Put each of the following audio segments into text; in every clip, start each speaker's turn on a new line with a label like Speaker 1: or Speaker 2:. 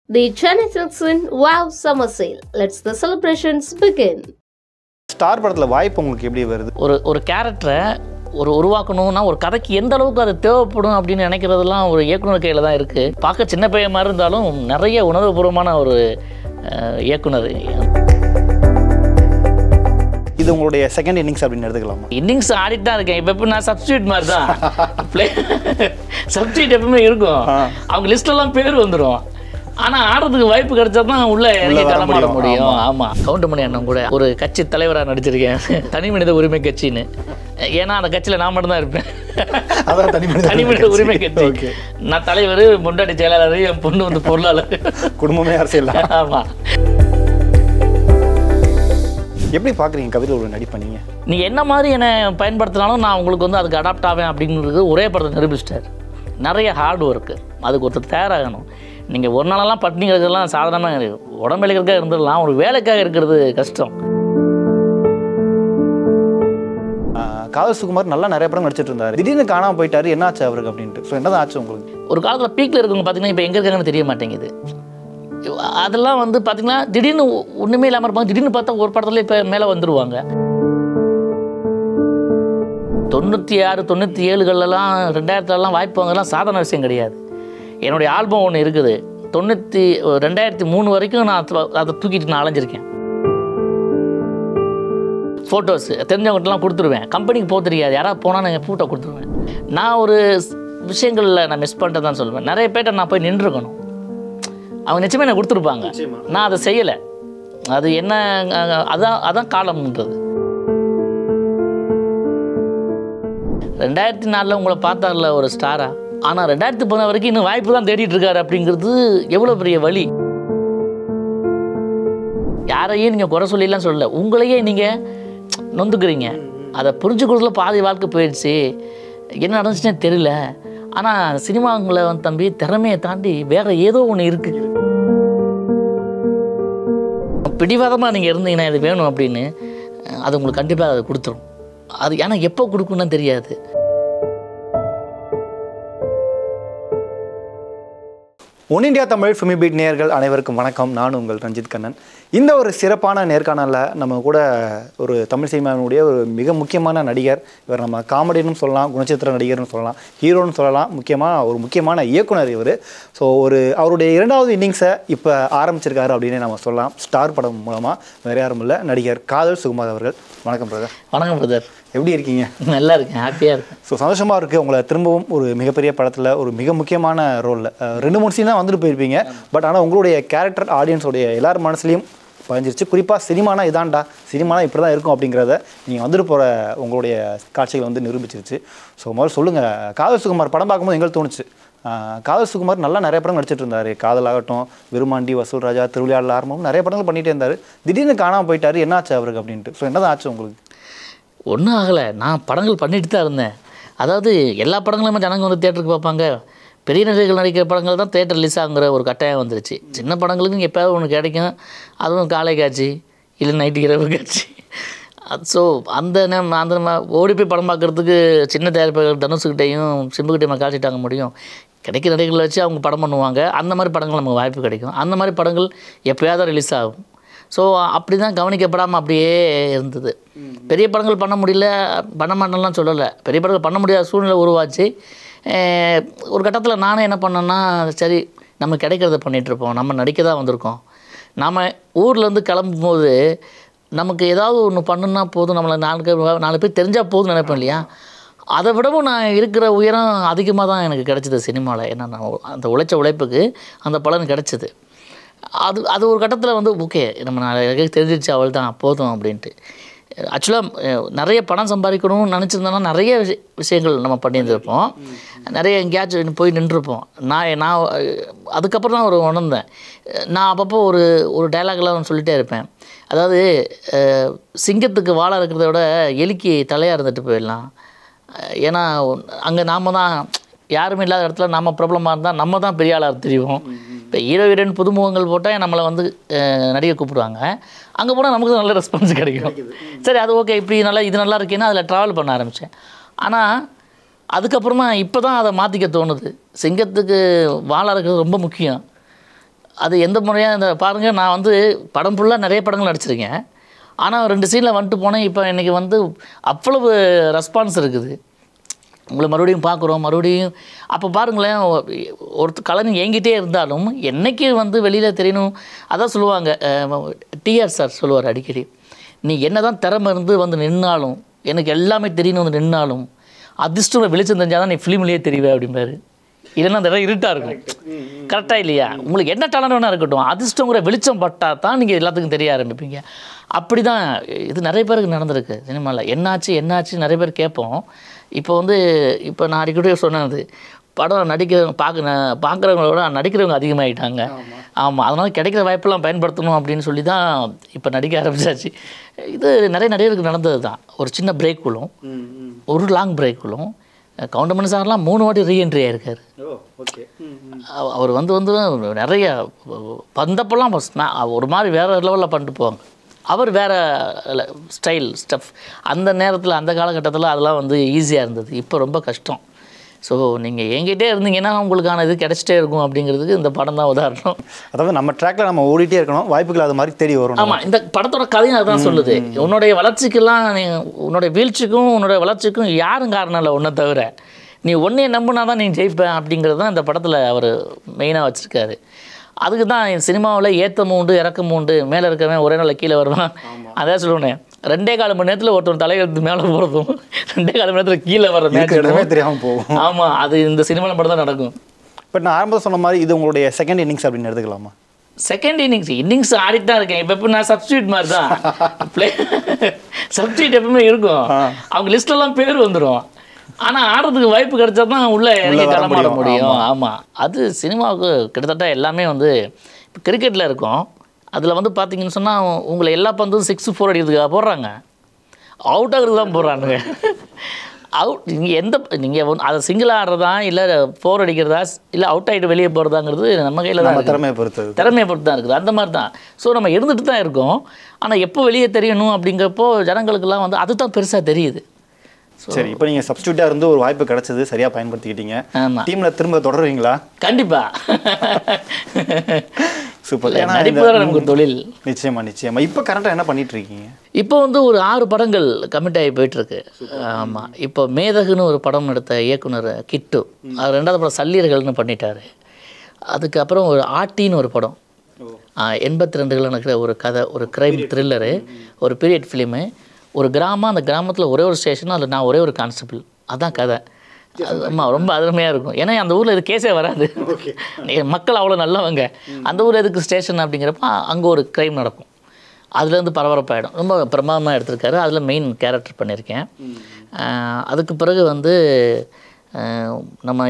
Speaker 1: The Chennai Silks in Wow Summer Sale. Let's the celebrations begin.
Speaker 2: Star படத்தில் வாய்ப்பு உங்களுக்கு எப்படி வருது?
Speaker 3: ஒரு கேரக்டரை உருவாக்கணும்னா ஒரு கதைக்கு எந்த அளவுக்கு அது தேவைப்படும் அப்படின்னு நினைக்கிறதெல்லாம் ஒரு இயக்குனர் கையில் தான் இருக்குது. பார்க்க சின்ன பையன் மாதிரி இருந்தாலும் நிறைய உணர்வுபூர்வமான ஒரு இயக்குனர்.
Speaker 2: இது உங்களுடைய செகண்ட் இன்னிங்ஸ் அப்படின்னு எடுத்துக்கலாமா?
Speaker 3: இன்னிங்ஸ் ஆடிட்டு தான் இருக்கேன். இப்போ எப்படி நான் சப்ஸ்டியூட் மாதிரி தான் சப்ஸ்டியூட் எப்பவுமே இருக்கும். அவங்க லிஸ்ட்லாம் பேர் வந்துடும். ஆனால் ஆடுறதுக்கு வாய்ப்பு கிடைச்சா தான் உள்ள இறங்கி களமாட முடியும். ஆமாம், கவுண்டமணி அண்ணன் கூட ஒரு கட்சி தலைவராக நடிச்சிருக்கேன், தனி மனித உரிமை கட்சின்னு. ஏன்னா அந்த கட்சியில் நான் மட்டும் தான் இருப்பேன். தனி மனித உரிமை கட்சி. நான் தலைவர், முன்னாடி செயலாளர், என் பொண்ணு வந்து பொருளாளர்,
Speaker 2: குடும்பமே அரசியல்.
Speaker 3: ஆமாம்.
Speaker 2: எப்படி பார்க்குறீங்க கவிதையில் ஒரு நடிப்பீங்க?
Speaker 3: நீ என்ன மாதிரி என்னை பயன்படுத்தினாலும் நான் உங்களுக்கு வந்து அதுக்கு அடாப்ட் ஆவேன் அப்படிங்கிறது ஒரே படத்தை நிரூபிச்சிட்டார். நிறைய ஹார்ட் ஒர்க்கு, அதுக்கு ஒருத்தர் தயாராகணும். நீங்கள் ஒரு நாளெல்லாம் பட்டினி இருக்கிறதுலாம் சாதாரணமாக உடம்புக்காக இருந்துடலாம், ஒரு வேலைக்காக இருக்கிறது கஷ்டம்.
Speaker 2: காதல் சுகுமார் நல்லா நிறைய படம் நடிச்சிட்டு இருந்தார், திடீர்னு காணாமல் போயிட்டாரு, என்ன ஆச்சு அவருக்கு அப்படின்ட்டு. ஸோ என்னதான் ஆச்சு உங்களுக்கு?
Speaker 3: ஒரு காலத்தில் பீக்கில் இருக்கவங்க பார்த்தீங்கன்னா இப்போ எங்கே இருக்காங்கன்னு தெரிய மாட்டேங்குது. அதெல்லாம் வந்து பார்த்திங்கன்னா திடீர்னு ஒன்றுமே இல்லாமல் இருப்பாங்க, திடீர்னு பார்த்தா ஒரு படத்துல இப்போ மேலே வந்துடுவாங்க. 96, 97களெல்லாம் 2000 வாய்ப்பு வாங்கலாம் சாதாரண விஷயம் கிடையாது. என்னுடைய ஆல்பம் ஒன்று இருக்குது, 2003 வரைக்கும் நான் அதை தூக்கிட்டு நான் அலைஞ்சிருக்கேன். ஃபோட்டோஸ் தெரிஞ்சவங்கள்ட்டலாம் கொடுத்துருவேன். கம்பெனிக்கு போக தெரியாது, யாராவது போனால் நான் ஃபோட்டோ கொடுத்துருவேன். நான் ஒரு விஷயங்களில் நான் மிஸ் பண்ணிட்டு தான் சொல்லுவேன். நிறைய பேர்ட்ட நான் போய் நின்றுருக்கணும், அவங்க நிச்சயமாக எனக்கு கொடுத்துருப்பாங்க, நான் அதை செய்யலை. அது என்ன, அதான் காலம்ன்றது. 2004 உங்களை பார்த்தார்ல ஒரு ஸ்டாரா, ஆனால் 2010 வரைக்கும் இன்னும் வாய்ப்பு தான் தேடிட்டு இருக்காரு அப்படிங்கிறது எவ்வளோ பெரிய வழி. யாரையும் நீங்கள் குறை சொல்லிலாம் சொல்லலை, உங்களையே நீங்கள் நொந்துக்கிறீங்க. அதை புரிஞ்சுக்கிறதுல பாதி வாழ்க்கை போயிடுச்சு, என்ன நடந்துச்சுன்னே தெரியல. ஆனால் சினிமாங்களை வந்து தம்பி திறமையை தாண்டி வேறு ஏதோ ஒன்று இருக்குது. பிடிவாதமாக நீங்கள் இருந்தீங்கன்னா இது வேணும் அப்படின்னு, அது உங்களுக்கு கண்டிப்பாக அதை கொடுத்துரும். அது ஏன்னா எப்போ கொடுக்குன்னு தெரியாது.
Speaker 2: One India Tamil Filmibeat நேயர்கள் அனைவருக்கும் வணக்கம். நான் உங்கள் ரஞ்சித் கண்ணன். இந்த ஒரு சிறப்பான நேர்காணலில் நம்ம கூட ஒரு தமிழ் சினிமாவினுடைய ஒரு மிக முக்கியமான நடிகர். இவர் நம்ம காமெடின்னு சொல்லலாம், குணச்சித்திர நடிகர்னு சொல்லலாம், ஹீரோன்னு சொல்லலாம், ஒரு முக்கியமான இயக்குனர் இவர். ஸோ அவருடைய 2வது இன்னிங்ஸை இப்போ ஆரம்பிச்சிருக்காரு அப்படின்னு நம்ம சொல்லலாம். ஸ்டார் படம் மூலமாக வேறு யாரும் இல்லை, நடிகர் காதல் சுகுமார் அவர்கள். வணக்கம் பிரதர்.
Speaker 3: வணக்கம் பிரதர்.
Speaker 2: எப்படி இருக்கீங்க?
Speaker 3: நல்லா இருக்கேன், ஹாப்பியாக இருக்கேன்.
Speaker 2: ஸோ சந்தோஷமாக இருக்குது உங்களை திரும்பவும் ஒரு மிகப்பெரிய படத்தில் ஒரு மிக முக்கியமான ரோலில் 2-3 சீன் தான் வந்துட்டு போயிருப்பீங்க. பட் ஆனால் உங்களுடைய கேரக்டர் ஆடியன்ஸோடைய எல்லார் மனசுலையும் பதிஞ்சிருச்சு. குறிப்பாக சினிமானா இதான்டா, சினிமானா இப்படி தான் இருக்கும் அப்படிங்கிறத நீங்கள் வந்துட்டு போகிற உங்களுடைய காட்சிகள் வந்து நிரூபிச்சிருச்சு. ஸோ முதல்ல சொல்லுங்கள், காதல் சுகுமார் படம் பார்க்கும்போது எங்களுக்கு தோணுச்சு, காதல் சுகுமார் நல்லா நிறைய படம் நடிச்சிட்டு இருந்தார். காதலாகட்டும், விருமாண்டி, வசூல் ராஜா, திருவிளையாடல் ஆரம்பம் நிறைய படங்கள் பண்ணிகிட்டே இருந்தார். திடீர்னு காணாமல் போயிட்டார், என்ன ஆச்சு அவருக்கு அப்படின்ட்டு. ஸோ என்னதான் ஆச்சு உங்களுக்கு?
Speaker 3: ஒன்றும் ஆகலை, நான் படங்கள் பண்ணிட்டு தான் இருந்தேன். அதாவது எல்லா படங்களுமே ஜனங்க வந்து தேட்டருக்கு பார்ப்பாங்க, பெரிய நடிகர்கள் நடிக்கிற படங்கள் தான் தேட்டர் ரிலீஸ் ஆகுங்கிற ஒரு கட்டாயம் வந்துருச்சு. சின்ன படங்களுக்கு எப்போயாவது ஒன்று கிடைக்கும், அதுவும் காலை காட்சி இல்லை நைட்டு இரவு காட்சி. ஸோ அந்த ஓடி போய் படம் பார்க்குறதுக்கு சின்ன தயாரிப்பாளர் தனுஷுக்கிட்டையும் சிம்புக்கிட்டையும் காட்சி தாங்க முடியும். கிடைக்கிற நடிகர்களை வச்சு அவங்க படம் பண்ணுவாங்க, அந்த மாதிரி படங்கள் நமக்கு வாய்ப்பு கிடைக்கும். அந்த மாதிரி படங்கள் எப்போயாவது ரிலீஸ் ஆகும். ஸோ அப்படி தான் கவனிக்கப்படாமல் அப்படியே இருந்தது. பெரிய படங்கள் பண்ண முடியல, பண்ண மாட்டேன்லாம் சொல்லலை, பெரிய படங்கள் பண்ண முடியாத சூழ்நிலை உருவாச்சு. ஒரு கட்டத்தில் நானும் என்ன பண்ணேன்னா, சரி நம்ம கிடைக்கிறத பண்ணிகிட்ருப்போம், நம்ம நடிக்க தான் வந்திருக்கோம், நம்ம ஊர்லேருந்து கிளம்பும்போது நமக்கு ஏதாவது ஒன்று பண்ணுன்னா போதும், நம்மளை 4 பேர் தெரிஞ்சால் போதும் நினைப்பேன் இல்லையா. அதை விடவும் நான் இருக்கிற உயரம் அதிகமாக தான் எனக்கு கிடச்சிது சினிமாவில். ஏன்னா நான் அந்த உழைப்புக்கு அந்த பலன் கிடச்சிது. அது ஒரு கட்டத்தில் வந்து ஓகே, நம்ம நான் தெரிஞ்சிருச்சு, அவள் தான் போதும் அப்படின்ட்டு. ஆக்சுவலாக நிறைய பணம் சம்பாதிக்கணும்னு நினச்சிருந்தோன்னா நிறைய விஷயங்கள் நம்ம பண்ணியிருந்திருப்போம், நிறைய எங்கேயாச்சும் போய் நின்றுருப்போம். நான் அதுக்கப்புறம் தான் ஒரு உணர்ந்தேன். நான் அப்பப்போ ஒரு டைலாக்லாம் சொல்லிகிட்டே இருப்பேன். அதாவது சிங்கத்துக்கு வாழை இருக்கிறத விட எலிக்கு தலையாக இருந்துட்டு போயிடலாம். ஏன்னா அங்கே நாம் தான் யாருமே இல்லாத இடத்துல நம்ம ப்ராப்ளமாக இருந்தால் நம்ம தான் பெரிய ஆளாக தெரியும். இப்போ ஹீரோயின் புதுமுகங்கள் போட்டால் நம்மளை வந்து நடிகை கூப்பிடுவாங்க, அங்கே போனால் நமக்கு நல்ல ரெஸ்பான்ஸ் கிடைக்கும். சரி அது ஓகே, இப்படி இது நல்லா இருக்கேன்னா அதில் ட்ராவல் பண்ண ஆரம்பித்தேன். ஆனால் அதுக்கப்புறமா இப்போ தான் அதை மாற்றிக்க தோணுது. சிங்கத்துக்கு வாழ இருக்கிறது ரொம்ப முக்கியம். அது எந்த முறையாக இந்த பாருங்கள், நான் வந்து படம் ஃபுல்லாக நிறைய படங்கள் நடிச்சிருக்கேன். ஆனால் 2 சீனில் வந்துட்டு போனேன். இப்போ இன்றைக்கி வந்து அவ்வளவு ரெஸ்பான்ஸ் இருக்குது. உங்களை மறுபடியும் பார்க்குறோம், மறுபடியும் அப்போ பாருங்களேன், ஒருத்தர் கலைஞர் என்கிட்டே இருந்தாலும் என்றைக்கு வந்து வெளியில் தெரியணும். அதான் சொல்லுவாங்க, டிஆர் சார் சொல்லுவார் அடிக்கடி, நீ என்ன தான் திறமை இருந்து வந்து நின்னாலும், எனக்கு எல்லாமே தெரியணும் வந்து நின்னாலும், அதிர்ஷ்டம் வெளிச்சம் தெரிஞ்சால் தான் நீ ஃபிலிம்லேயே தெரிவே அப்படிம்பாரு. இல்லைன்னா அந்த இடம் இருட்டாக இருக்கும். கரெக்டாக இல்லையா? உங்களுக்கு என்ன டேலண்ட் வேணா இருக்கட்டும், அதிர்ஷ்டங்கிற வெளிச்சம் பட்டால் தான் நீங்கள் எல்லாத்துக்கும் தெரிய ஆரம்பிப்பீங்க. அப்படி தான் இது நிறைய பேருக்கு நடந்திருக்கு சினிமாவில். என்னாச்சு நிறைய பேர் கேட்போம். இப்போ வந்து இப்போ நான் அடிக்கடி சொன்னது, படம் பார்க்குறவங்களோட நடிக்கிறவங்க அதிகமாகிட்டாங்க. ஆமாம், அதனால் கிடைக்கிற வாய்ப்பெல்லாம் பயன்படுத்தணும் அப்படின்னு சொல்லி தான் இப்போ நடிக்க ஆரம்பிச்சாச்சு. இது நிறைய நடிகருக்கு நடந்தது தான். ஒரு சின்ன பிரேக்குள்ளும் ஒரு லாங் பிரேக்குள்ளும் கவுண்டமணி சார்லாம் 3 வாட்டி ரீஎன்ட்ரி ஆகிருக்காரு. அவர் வந்து நிறைய வந்தப்பெல்லாம் ஒரு மாதிரி வேறு லெவலில் பண்ணிட்டு போவாங்க. அவர் வேறு ஸ்டைல் அந்த நேரத்தில் அந்த காலகட்டத்தில் அதெல்லாம் வந்து ஈஸியாக இருந்தது. இப்போ ரொம்ப கஷ்டம். ஸோ நீங்கள் என்கிட்டே இருந்தீங்கன்னா உங்களுக்கான இது கிடச்சிட்டே இருக்கும் அப்படிங்கிறதுக்கு இந்த படம் தான் உதாரணம்.
Speaker 2: அதாவது நம்ம ட்ராக்கில் நம்ம ஓடிட்டே இருக்கணும், வாய்ப்புகள் அது மாதிரி தேடி வரும்.
Speaker 3: ஆமாம், இந்த படத்தோட கதையும் அதுதான் சொல்லுது. உன்னுடைய வளர்ச்சிக்கெல்லாம் உன்னுடைய வீழ்ச்சிக்கும் உன்னுடைய வளர்ச்சிக்கும் யாரும் காரணம் இல்லை ஒன்றை தவிர, நீ ஒன்றையை நம்பினா தான் நீ ஜெயிப்பேன் அப்படிங்கிறது தான் இந்த படத்தில் அவர் மெயினாக வச்சுருக்காரு. அதுக்கு தான் சினிமாவில் ஏற்றமும் உண்டு இறக்கமும் உண்டு. மேலே இருக்கவன் ஒரே நாளில் கீழே வருவான். அதான் சொல்லுவேன், 2.25 மணி நேரத்தில் ஒருத்தர் தலையெழுத்து மேலே போகிறதும் 2.25 மணி நேரத்தில் கீழே வர மேட்ச்
Speaker 2: தெரியாமல் போகும்.
Speaker 3: ஆமாம், அது இந்த சினிமாவில் மட்டும் தான் நடக்கும்.
Speaker 2: பட் நான் ஆரம்பத்தில் சொன்ன மாதிரி இது உங்களுடைய செகண்ட் இன்னிங்ஸ் அப்படின்னு எடுத்துக்கலாமா?
Speaker 3: செகண்ட் இன்னிங்ஸ் ஆடிட்டு தான் இருக்கேன். இப்போ நான் சப்ஸ்டியூட் மாதிரி தான். சப்ஸ்டியூட் எப்பவுமே இருக்கும். அவங்க லிஸ்ட்லாம் பேர் வந்துடும். ஆனால் ஆடுறதுக்கு வாய்ப்பு கிடைச்சா தான் உள்ளே இறங்கி களமாட முடியும். ஆமாம், அது சினிமாவுக்கு கிட்டத்தட்ட எல்லாமே வந்து இப்போ கிரிக்கெட்டில் இருக்கும். அதில் வந்து பார்த்தீங்கன்னு சொன்னால் உங்களை எல்லா பந்தும் 6-4 அடிக்கிறதுக்காக போடுறாங்க, அவுட் ஆகிறதுக்கு தான் போடுறானுங்க. நீங்கள் அதை சிங்கிள் ஆடுறதா இல்லை 4 அடிக்கிறதா இல்லை அவுட் ஆகிட்டு வெளியே போகிறதாங்கிறது நம்ம கையில் தான், திறமையை பொறுத்து தான் இருக்குது. அந்த மாதிரி தான். ஸோ நம்ம இருந்துட்டு தான் இருக்கோம். ஆனால் எப்போ வெளியே தெரியணும் அப்படிங்கிறப்போ ஜனங்களுக்கெல்லாம் வந்து அதுதான் பெருசாக தெரியுது.
Speaker 2: சரி, இப்போ நீங்கள் சப்ஸ்டியூட்டாக இருந்து ஒரு வாய்ப்பு கிடைச்சது, சரியாக பயன்படுத்திக்கிட்டீங்க. டீமில் திரும்ப தொடருவீங்களா?
Speaker 3: கண்டிப்பாக.
Speaker 2: சூப்பர்.
Speaker 3: நமக்கு தொழில்.
Speaker 2: நிச்சயமா. இப்போ கரெக்டாக என்ன பண்ணிட்டு இருக்கீங்க?
Speaker 3: இப்போ வந்து ஒரு 6 படங்கள் கமிட் ஆகி போயிட்டுருக்கு. ஆமாம், இப்போ மேதகுன்னு ஒரு படம் எடுத்த இயக்குனர் கிட்டு, அது 2வது படம் சல்லீர்கள்னு பண்ணிட்டாரு. அதுக்கப்புறம் ஒரு ஆட்டின்னு ஒரு படம் 82களில் நடக்கிற ஒரு கதை, ஒரு க்ரைம் த்ரில்லரு, ஒரு பீரியட் ஃபிலிமு. ஒரு கிராமம், அந்த கிராமத்தில் ஒரே ஒரு ஸ்டேஷன், அதில் நான் ஒரே ஒரு கான்ஸ்டபிள், அதுதான் கதை. ஆமாம், ரொம்ப அருமையாக இருக்கும். ஏன்னா அந்த ஊரில் இது கேஸே வராது, மக்கள் அவ்வளோ நல்லவங்க. அந்த ஊரில் எதுக்கு ஸ்டேஷன் அப்படிங்கிறப்ப அங்கே ஒரு க்ரைம் நடக்கும், அதுலேருந்து பரபரப்பாகிடும். ரொம்ப பிரமாதமாக எடுத்திருக்காரு. அதில் மெயின் கேரக்டர் பண்ணியிருக்கேன். அதுக்கு பிறகு வந்து நம்ம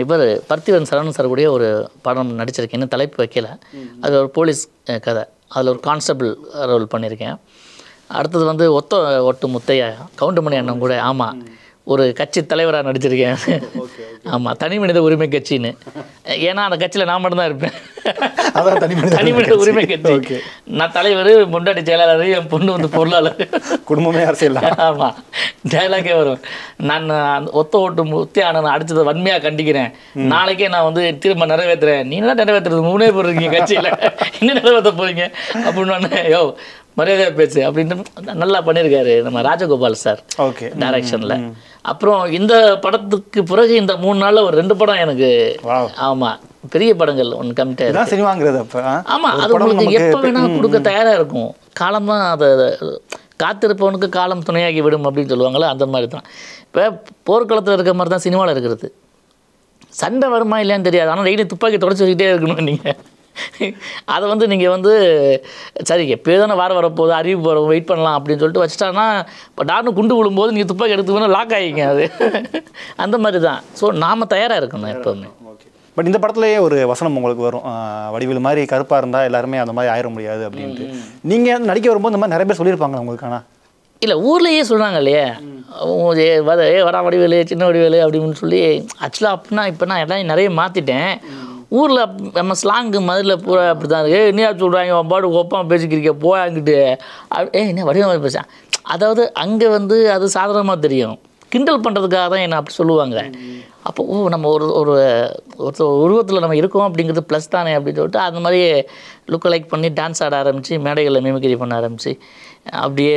Speaker 3: பர்த்திவன் சரவணன் சார் கூடிய ஒரு படம் நடிச்சிருக்கேன், இன்னும் தலைப்பு வைக்கல. அது ஒரு போலீஸ் கதை, அதில் ஒரு கான்ஸ்டபிள் ரோல் பண்ணியிருக்கேன். அடுத்தது வந்து ஒட்டு முத்தையா கவுண்டமணி அண்ணன் கூட, ஆமாம், ஒரு கட்சி தலைவராக நடிச்சிருக்கேன். ஆமாம், தனி மனித உரிமை கட்சின்னு. ஏன்னா அந்த கட்சியில் நான் மட்டும்தான் இருப்பேன். தனி மனித உரிமை கட்சி. நான் தலைவர், முன்னாடி செயலாளர், என் பொண்ணு வந்து பொருளாளர்,
Speaker 2: குடும்பமே அரசியல்.
Speaker 3: ஆமாம், டைலாக்கே வரும். நான் ஒட்டு முத்தியான அடிச்சதை வன்மையாக கண்டிக்கிறேன், நாளைக்கே நான் வந்து திரும்ப நிறைவேற்றுறேன். நீங்களாம் நிறைவேற்றுறது 3 பேர் இருக்கீங்க கட்சியில், இன்னும் நிறைவேற்ற போகிறீங்க அப்படின்னு. யோ மரியாதையாக பேசு அப்படின்ட்டு நல்லா பண்ணியிருக்காரு நம்ம ராஜகோபால் சார் டைரக்ஷனில். அப்புறம் இந்த படத்துக்கு பிறகு இந்த 3 நாளில் ஒரு 2 படம் எனக்கு, ஆமாம், பெரிய படங்கள் ஒன்று கமிட் ஆகிருக்கு.
Speaker 2: சினிமாங்கிறது அப்போ
Speaker 3: ஆமாம், அது உங்களுக்கு எப்போ வேணால் கொடுக்க தயாராக இருக்கும். காலம் தான் அதை காத்திருப்பவனுக்கு காலம் துணையாகி விடும் அப்படின்னு சொல்லுவாங்களே, அந்த மாதிரி தான். இப்போ போர்க்களத்தில் இருக்கிற மாதிரி தான் சினிமாவில் இருக்கிறது. சண்டை வருமா இல்லையான்னு தெரியாது, ஆனால் டெய்லி துப்பாக்கி தொடச்சி வச்சுக்கிட்டே இருக்கணும் நீங்கள். அதை வந்து நீங்கள் வந்து சரி எப்போயோ தானே வரப்போகுது, அறிவு வரும், வெயிட் பண்ணலாம் அப்படின்னு சொல்லிட்டு வச்சுட்டாங்கன்னா, இப்போ டார்னு குண்டு விழும்போது நீங்கள் துப்பாக்கி எடுத்துக்கணும், லாக் ஆகிங்க அது. அந்த மாதிரி தான். ஸோ நாம் தயாராக இருக்கணும் எப்போவுமே.
Speaker 2: பட் இந்த படத்துலேயே ஒரு வசனம் உங்களுக்கு வரும், வடிவேலு மாதிரி கருப்பாக இருந்தால் எல்லாருமே அந்த மாதிரி ஆயிட முடியாது அப்படின்ட்டு. நீங்கள் நடிக்க வரும்போது இந்த மாதிரி நிறைய பேர் சொல்லியிருப்பாங்க உங்களுக்கான?
Speaker 3: இல்லை, ஊர்லேயே சொல்கிறாங்க இல்லையே, வடா வடிவேலு, சின்ன வடிவேலு அப்படின்னு சொல்லி. ஆக்சுவலாக அப்படின்னா இப்போ நான் எல்லாம் நிறைய மாற்றிட்டேன். ஊரில் நம்ம ஸ்லாங்கு மதுரில் பூரா அப்படி தான் இருக்குது. என்ன சொல்கிறாங்க, பாடு ஒப்பாக பேசிக்கிறீங்க போயாங்கிட்டு, என்ன வடிவமாக பேசுகிறேன். அதாவது அங்கே வந்து அது சாதாரணமாக தெரியும், கிண்டல் பண்ணுறதுக்காக தான் என்னை அப்படி சொல்லுவாங்க. அப்போ நம்ம ஒரு ஒரு உருவத்தில் நம்ம இருக்கோம் அப்படிங்கிறது ப்ளஸ் தானே அப்படின்னு சொல்லிட்டு அந்த மாதிரி லுக் லைக் பண்ணி டான்ஸ் ஆட ஆரம்பித்து மேடைகளில் மிமிக்ரி பண்ண ஆரம்பித்து அப்படியே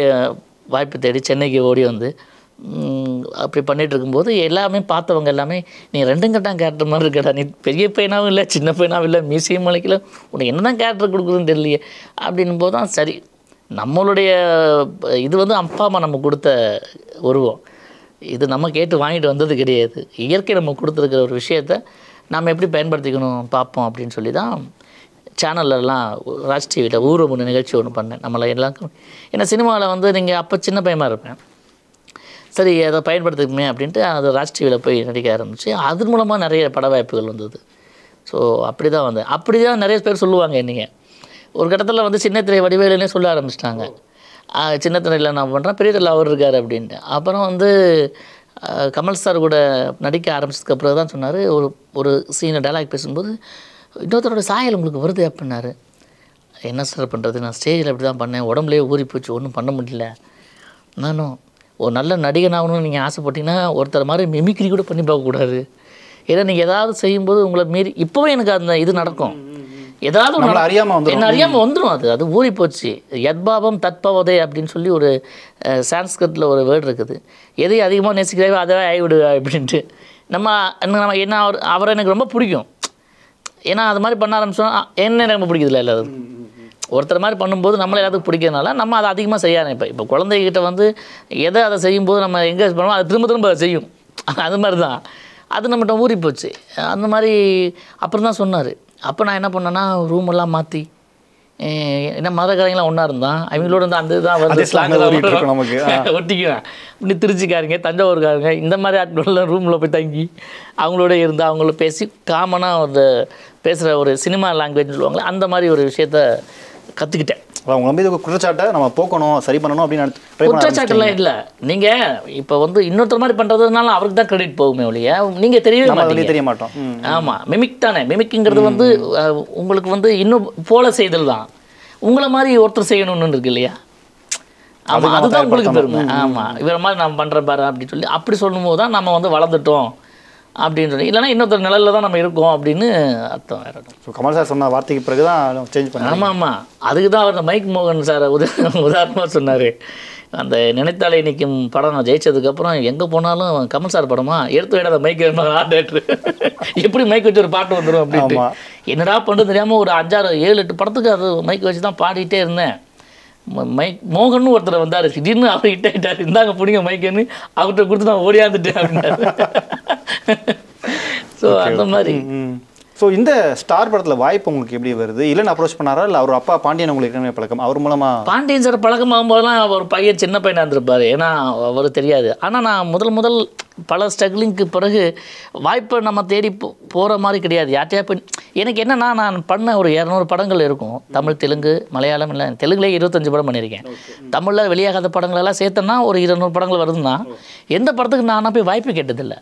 Speaker 3: வாய்ப்பு தேடி சென்னைக்கு ஓடி வந்து அப்படி பண்ணிகிட்டு இருக்கும்போது எல்லாமே பார்த்தவங்க எல்லாமே நீ ரெண்டும் கட்டான் கேரக்டர் மாதிரி இருக்கடா, நீ பெரிய பையனாகவும் இல்லை சின்ன பையனாகவும் இல்லை மியூசியம் மலைக்கில் உனக்கு என்ன தான் கேரக்டர் கொடுக்குதுன்னு தெரியலையே அப்படின்னும் போது தான் சரி நம்மளுடைய இது வந்து அப்பா அம்மா நம்ம கொடுத்த உருவம், இது நம்ம கேட்டு வாங்கிட்டு வந்தது கிடையாது, இயற்கை நம்ம கொடுத்துருக்கிற ஒரு விஷயத்தை நம்ம எப்படி பயன்படுத்திக்கணும் பார்ப்போம் அப்படின்னு சொல்லி தான் சேனல்லலாம் ராஜ் டிவியில் ஊர்வன நிகழ்ச்சி ஒன்று பண்ணேன். நம்மளை எல்லாருக்கும் ஏன்னா சினிமாவில் வந்து நீங்கள் அப்போ சின்ன பையமாக இருப்பேன், சரி அதை பயன்படுத்திக்குமே அப்படின்ட்டு அது ராஜ் டிவியில் போய் நடிக்க ஆரம்பித்து அது மூலமாக நிறைய பட வாய்ப்புகள் வந்தது. ஸோ அப்படி தான் வந்தேன். அப்படி தான் நிறைய பேர் சொல்லுவாங்க என்னைங்க ஒரு கட்டத்தில் வந்து சின்னத்திரை வடிவேலுன்னே சொல்ல ஆரம்பிச்சிட்டாங்க. சின்னத்திரையில் நான் பண்ணுறேன், பெரிய திரையில் அவர் இருக்கார் அப்படின்ட்டு. அப்புறம் வந்து கமல் சார் கூட நடிக்க ஆரம்பிச்சதுக்கப்புறம் தான் சொன்னார், ஒரு சீனை டைலாக் பேசும்போது இன்னொருத்தரோட சாயல் உங்களுக்கு வருது அப்படின்னாரு. என்ன சார் பண்ணுறது, நான் ஸ்டேஜில் அப்படி தான் பண்ணேன், உடம்புலேயே ஊறி போச்சு, ஒன்றும் பண்ண முடியல. நானும் ஒரு நல்ல நடிகன் ஆகணும்னு நீங்கள் ஆசைப்பட்டீங்கன்னா ஒருத்தர் மாதிரி மிமிக்ரி கூட பண்ணி பார்க்கக்கூடாது. ஏன்னா நீங்கள் ஏதாவது செய்யும்போது உங்களை மீறி இப்போவே எனக்கு அந்த இது நடக்கும், ஏதாவது என்ன அறியாமல் வந்துடும், அது ஊறி போச்சு. யத்பாவம் தத்பவதே அப்படின்னு சொல்லி ஒரு சான்ஸ்கிரிட்டில் ஒரு வேர்டு இருக்குது, எதையும் அதிகமாக நேசிக்கிறவே அதை ஆகிவிடு அப்படின்ட்டு. நம்ம என்ன அவரை எனக்கு ரொம்ப பிடிக்கும், ஏன்னா அது மாதிரி பண்ண ஆரம்பிச்சோன்னா என்ன எனக்கு ரொம்ப பிடிக்குதுல்ல எல்லாரும் ஒருத்தர் மாதிரி பண்ணும்போது நம்மளை எல்லாத்துக்கும் பிடிக்கிறதுனால நம்ம அதை அதிகமாக செய்ய ஆரம்பிப்போம். இப்போ குழந்தைகிட்ட வந்து எதை அதை செய்யும்போது நம்ம என்கரேஜ் பண்ணுவோம், அதை திரும்ப அதை செய்யும், அது மாதிரி தான் அது நம்மகிட்ட ஊறி போச்சு. அந்த மாதிரி அப்புறம் தான் சொன்னார். அப்போ நான் என்ன பண்ணேன்னா ரூமெல்லாம் மாற்றி, ஏன்னா மதுரைக்காரங்களாம் ஒன்றா இருந்தான், அவங்களோட வந்து அந்த இதுதான் வந்து ஒட்டிக்குவேன். இப்படி திருச்சிக்காரங்க தஞ்சாவூர்காரங்க இந்த மாதிரி ஆட்களெலாம் ரூமில் போய் தங்கி அவங்களோட இருந்து அவங்கள பேசி காமனாக ஒரு பேசுகிற ஒரு சினிமா லாங்குவேஜ்னு சொல்லுவாங்களே அந்த மாதிரி ஒரு விஷயத்த கற்றுக்கிட்டேன்.
Speaker 2: அவங்க நம்பி குற்றச்சாட்டை நம்ம போக்கணும், சரி பண்ணணும் அப்படின்னு
Speaker 3: குற்றச்சாட்டுலாம் இல்லை. நீங்கள் இப்போ வந்து இன்னொருத்தர் மாதிரி பண்ணுறதுனால அவருக்கு தான் கிரெடிட் போகுமே ஒழிய நீங்கள் தெரிய மாட்டோம். ஆமாம், மிமிக் தானே. மிமிக்குங்கிறது வந்து உங்களுக்கு வந்து இன்னும் போல செய்தல் தான், உங்களை மாதிரி ஒருத்தர் செய்யணும்னு இருக்கு இல்லையா. ஆமாம், அதுதான் உங்களுக்கு பெருமை. ஆமாம், இவரை மாதிரி நான் பண்ணுறேன் பாரு அப்படின்னு சொல்லி அப்படி சொல்லும் போது தான் நம்ம வந்து வளர்ந்துட்டோம் அப்படின்னு சொல்லி, இல்லைனா இன்னொருத்தர் நிலையில் தான் நம்ம இருக்கோம் அப்படின்னு அர்த்தம். வேறு
Speaker 2: ஸோ கமல் சார் சொன்ன வார்த்தைக்கு பிறகு தான் சேஞ்ச் பண்ண.
Speaker 3: ஆமாம், அதுக்கு தான் அவர் மைக் மோகன் சார் உதாரணமாக சொன்னார். அந்த நினைத்தாலே நிற்கும் படம் நான் ஜெயிச்சதுக்கப்புறம் எங்கே போனாலும் கமல் சார் படமா எடுத்து விட அந்த மைக் ஆர்ட் டேரக்டர் எப்படி மைக் வச்சு ஒரு பாட்டு வந்துடும் அப்படின்ட்டு என்னடா பண்ணுறது தெரியாமல் ஒரு 5, 6, 7, 8 படத்துக்கு அது மைக் வச்சு தான் பாடிட்டே இருந்தேன். மைக் மோகன் ஒருத்தர் வந்தார், திடீர்னு அவர் ஹிட் ஆகிட்டார், இந்தாங்க பிடிங்க மைக்குன்னு அவர்கிட்ட கொடுத்து நான் ஓடியாந்துட்டேன் அப்படின்னாரு. ஸோ அந்த மாதிரி.
Speaker 2: ஸோ இந்த ஸ்டார் படத்தில் வாய்ப்பு உங்களுக்கு எப்படி வருது? இல்லைன்னு அப்ரோச் பண்ணாரா, இல்லை அவர் அப்பா பாண்டியன் உங்களுக்கு ஏற்கனவே பழக்கம், அவர் மூலமாக?
Speaker 3: பாண்டியன் சார் பழக்கமாகும்போதெல்லாம் அவர் பையன் சின்ன பையனாக இருந்திருப்பார், ஏன்னா அவர் தெரியாது. ஆனால் நான் முதல் பல ஸ்ட்ரகிளிங்க்கு பிறகு வாய்ப்பை நம்ம தேடி போகிற மாதிரி கிடையாது. யார்ட்டையா போய் எனக்கு என்னென்னா நான் பண்ண ஒரு 200 படங்கள் இருக்கும், தமிழ், தெலுங்கு, மலையாளம். இல்லை தெலுங்குலேயே 25 படம் பண்ணியிருக்கேன். தமிழில் வெளியாகாத படங்களெல்லாம் சேர்த்தோன்னா ஒரு 200 படங்கள் வருதுன்னா எந்த படத்துக்கு நான் போய் வாய்ப்பு கேட்டதில்லை.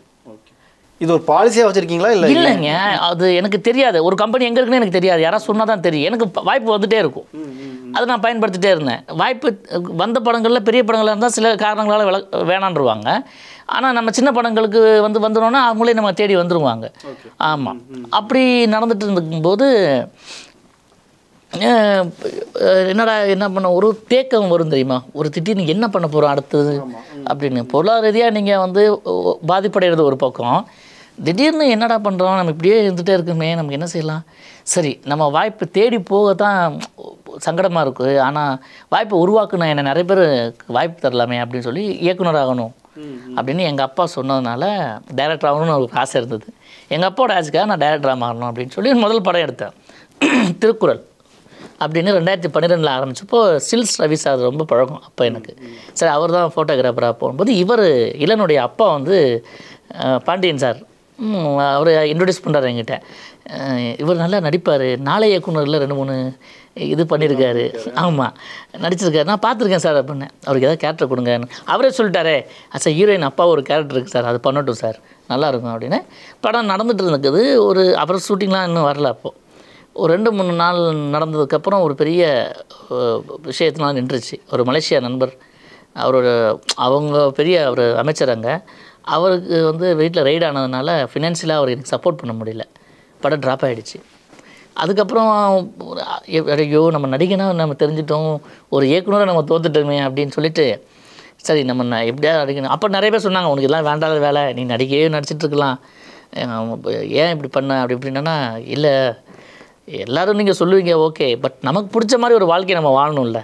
Speaker 2: இது ஒரு பாலிசியாக வச்சுருக்கீங்களா? இல்லை
Speaker 3: இல்லைங்க, அது எனக்கு தெரியாது. ஒரு கம்பெனி எங்கே இருக்குன்னு எனக்கு தெரியாது, யாராவது சொன்னால் தான் தெரியும். எனக்கு வாய்ப்பு வந்துகிட்டே இருக்கும், அது நான் பயன்படுத்திகிட்டே இருந்தேன். வாய்ப்பு வந்த படங்களில் பெரிய படங்களாக இருந்தால் சில காரணங்களால் வேணான்ருவாங்க. ஆனால் நம்ம சின்ன படங்களுக்கு வந்துடணுன்னா அவங்களே நம்ம தேடி வந்துடுவாங்க. ஆமாம், அப்படி நடந்துட்டு இருக்கும்போது என்ன பண்ண ஒரு தேக்கம் வரும் தெரியுமா, ஒரு திடீர்னு என்ன பண்ண போகிறோம் அடுத்தது அப்படின்னு. பொருளாதார ரீதியாக நீங்கள் வந்து பாதிப்படைகிறது ஒரு பக்கம், திடீர்னு என்னடா பண்ணுறோம், நம்ம இப்படியே இருந்துகிட்டே இருக்குமே, நமக்கு என்ன செய்யலாம், சரி நம்ம வாய்ப்பு தேடி போகத்தான் சங்கடமாக இருக்குது, ஆனால் வாய்ப்பை உருவாக்குன என்ன நிறைய பேர் வாய்ப்பு தரலாமே அப்படின்னு சொல்லி இயக்குனர் ஆகணும் அப்படின்னு எங்கள் அப்பா சொன்னதுனால டைரக்டர் ஆகணும்னு ஒரு ஆசை இருந்தது. எங்கள் அப்பாவோட ஆசைக்காக நான் டைரக்டராக மாறணும் அப்படின்னு சொல்லி முதல் படம் எடுத்தேன், திருக்குறள் அப்படின்னு 2012 ஆரம்பிச்சப்போ ஸ்டில்ஸ் ரவி சார் ரொம்ப பழக்கம் அப்போ எனக்கு. சரி, அவர் தான் ஃபோட்டோகிராஃபராக போகும்போது இவர் இளனுடைய அப்பா வந்து பாண்டியன் சார் அவர் இன்ட்ரடியூஸ் பண்ணுறாரு என்கிட்ட. இவர் நல்லா நடிப்பார், நாளை இயக்குனரில் 2-3 இது பண்ணியிருக்காரு. ஆமாம், நடிச்சிருக்காரு, நான் பார்த்துருக்கேன் சார் அப்படின்னேன். அவருக்கு ஏதாவது கேரக்டர் கொடுங்க. அவரே சொல்லிட்டாரே, சார் ஹீரோயின் அப்பா ஒரு கேரக்டர் இருக்குது சார், அது பண்ணட்டும் சார், நல்லாயிருக்கும் அப்படின்னு. படம் நடந்துகிட்டு இருந்துக்குது. அப்புறம் ஷூட்டிங்லாம் இன்னும் வரல. அப்போது ஒரு 2-3 நாள் நடந்ததுக்கப்புறம் ஒரு பெரிய விஷயத்தினால நின்றுச்சு. ஒரு மலேசியா நண்பர், அவங்க பெரிய ஒரு அமைச்சர் அங்கே, அவருக்கு வந்து வீட்டில் ரைட் ஆனதுனால ஃபினான்ஷியலாக அவர் எனக்கு சப்போர்ட் பண்ண முடியல, படம் ட்ராப் ஆகிடுச்சு. அதுக்கப்புறம் ஐயோ நம்ம நடிகனா நம்ம தெரிஞ்சிட்டோம், ஒரு இயக்குனரை நம்ம தோத்துட்டோமே அப்படின்னு சொல்லிட்டு சரி நம்ம எப்படியாவது நடிக்கணும். அப்போ நிறைய பேர் சொன்னாங்க உனக்கு இதெல்லாம் வேண்டாத வேலை, நீ நடிச்சிட்ருக்கலாம், ஏன் இப்படி பண்ண அப்படி இப்படின்னா, இல்லை எல்லோரும் நீங்கள் சொல்லுவீங்க ஓகே, பட் நமக்கு பிடிச்ச மாதிரி ஒரு வாழ்க்கையை நம்ம வாழணும்ல,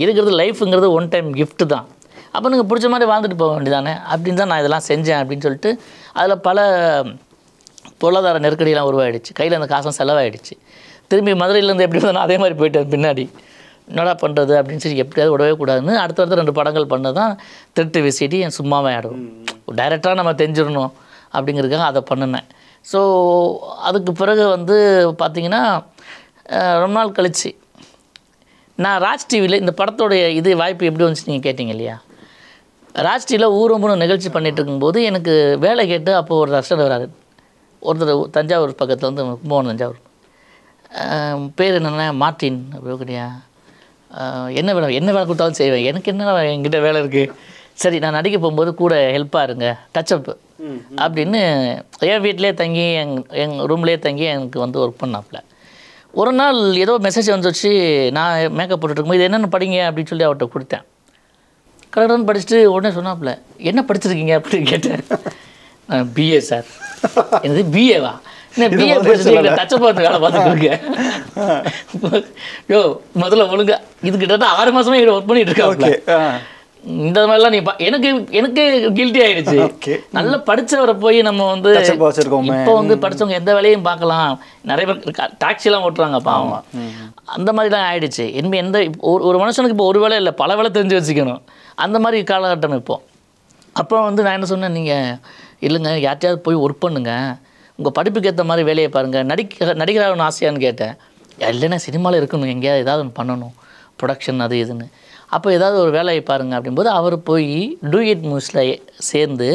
Speaker 3: இருக்கிறது லைஃபுங்கிறது ஒன் டைம் கிஃப்ட்டு தான், அப்போ நீங்கள் பிடிச்ச மாதிரி வாழ்ந்துட்டு போக வேண்டியதானே அப்படின்னு தான் நான் இதெல்லாம் செஞ்சேன் அப்படின்னு சொல்லிட்டு அதில் பல பொருளாதார நெருக்கடியெல்லாம் உருவாயிடுச்சு, கையில் அந்த காசும் செலவாயிடுச்சு. திரும்பி மதுரையிலேருந்து எப்படி இருந்தாலும் அதே மாதிரி போயிட்டேன் பின்னாடி, என்னடா பண்ணுறது அப்படின்னு சொல்லி எப்படியாவது விடவே கூடாதுன்னு அடுத்தடுத்த 2 படங்கள் பண்ணது தான் திருட்டு விசிடி என் சும்மாவே ஆடுவோம். டைரெக்டாக நம்ம தெரிஞ்சிடணும் அப்படிங்கிறதுக்காக அதை பண்ணினேன். ஸோ அதுக்கு பிறகு வந்து பார்த்திங்கன்னா ரொம்ப நாள் கழிச்சு நான் ராஜ் டிவியில் இந்த படத்தோடைய இது வாய்ப்பு எப்படி வந்துச்சு நீங்கள் கேட்டிங்க இல்லையா, ராஜ் டிவியில் ஊரம்புன்னு நிகழ்ச்சி பண்ணிகிட்டு இருக்கும்போது எனக்கு வேலை கேட்டு அப்போது ஒரு ரெஸ்டாரண்ட் வராரு ஒருத்தர், தஞ்சாவூர் பக்கத்தில் வந்து கும்பகோணம் தஞ்சாவூர், பேர் என்னென்னா மார்ட்டின் அப்படியா, என்ன வேலை கொடுத்தாலும் செய்வேன், எனக்கு என்ன என்கிட்ட வேலை இருக்குது, சரி நான் நடிக்க போகும்போது கூட ஹெல்ப்பாக இருங்க டச்சப்பு அப்படின்னு என் வீட்டிலே தங்கி எங்கள் ரூம்லேயே தங்கி எனக்கு வந்து ஒர்க் பண்ணாப்புல. ஒரு நாள் ஏதோ மெசேஜ் வந்துச்சு, நான் மேக்கப் போட்டுட்டு இருக்கும்போது இது என்னென்னு படிங்க அப்படின்னு சொல்லி அவர்கிட்ட கொடுத்தேன். கடற்கடன் படிச்சுட்டு உடனே சொன்னாப்புல என்ன படிச்சிருக்கீங்க அப்படின்னு கேட்டேன். BA sir. என்னது பிஏவா? என்ன பிஏ படிச்சுட்டு டச்சப் வந்து வேலை பார்த்துட்டு இருக்கேன். யோ முதல்ல ஒழுங்கா இது கிட்டத்தட்ட 6 மாதமே இங்கே ஒர்க் பண்ணிட்டு இருக்காங்க. இந்த மாதிரிலாம் நீ எனக்கு கில்ட்டி ஆயிடுச்சு. நல்லா படித்தவரை போய் நம்ம வந்து இப்போ வந்து படித்தவங்க எந்த வேலையும் பார்க்கலாம், நிறைய பேர் டாக்ஸிலாம் ஓட்டுறாங்க பாவம், அந்த மாதிரிலாம் ஆயிடுச்சு. இனிமேல் எந்த ஒரு மனுஷனுக்கு இப்போ ஒரு வேலை இல்லை பல வேலை தெரிஞ்சு வச்சுக்கணும், அந்த மாதிரி காலகட்டம் இப்போது. அப்போ வந்து நான் என்ன சொன்னேன், நீங்கள் இல்லைங்க யார்ட்டையாவது போய் ஒர்க் பண்ணுங்க, உங்கள் படிப்புக்கு ஏற்ற மாதிரி வேலையை பாருங்கள், நடிகராகணும் ஆசையான்னு கேட்டேன். இல்லைன்னா சினிமாவில் இருக்கணும், எங்கேயாவது ஏதாவது ஒன்று பண்ணணும், ப்ரொடக்ஷன் அது இதுன்னு, அப்போ ஏதாவது ஒரு வேலையை பாருங்கள் அப்படிங்கும்போது அவர் போய் டூயட் மூவிஸில் சேர்ந்து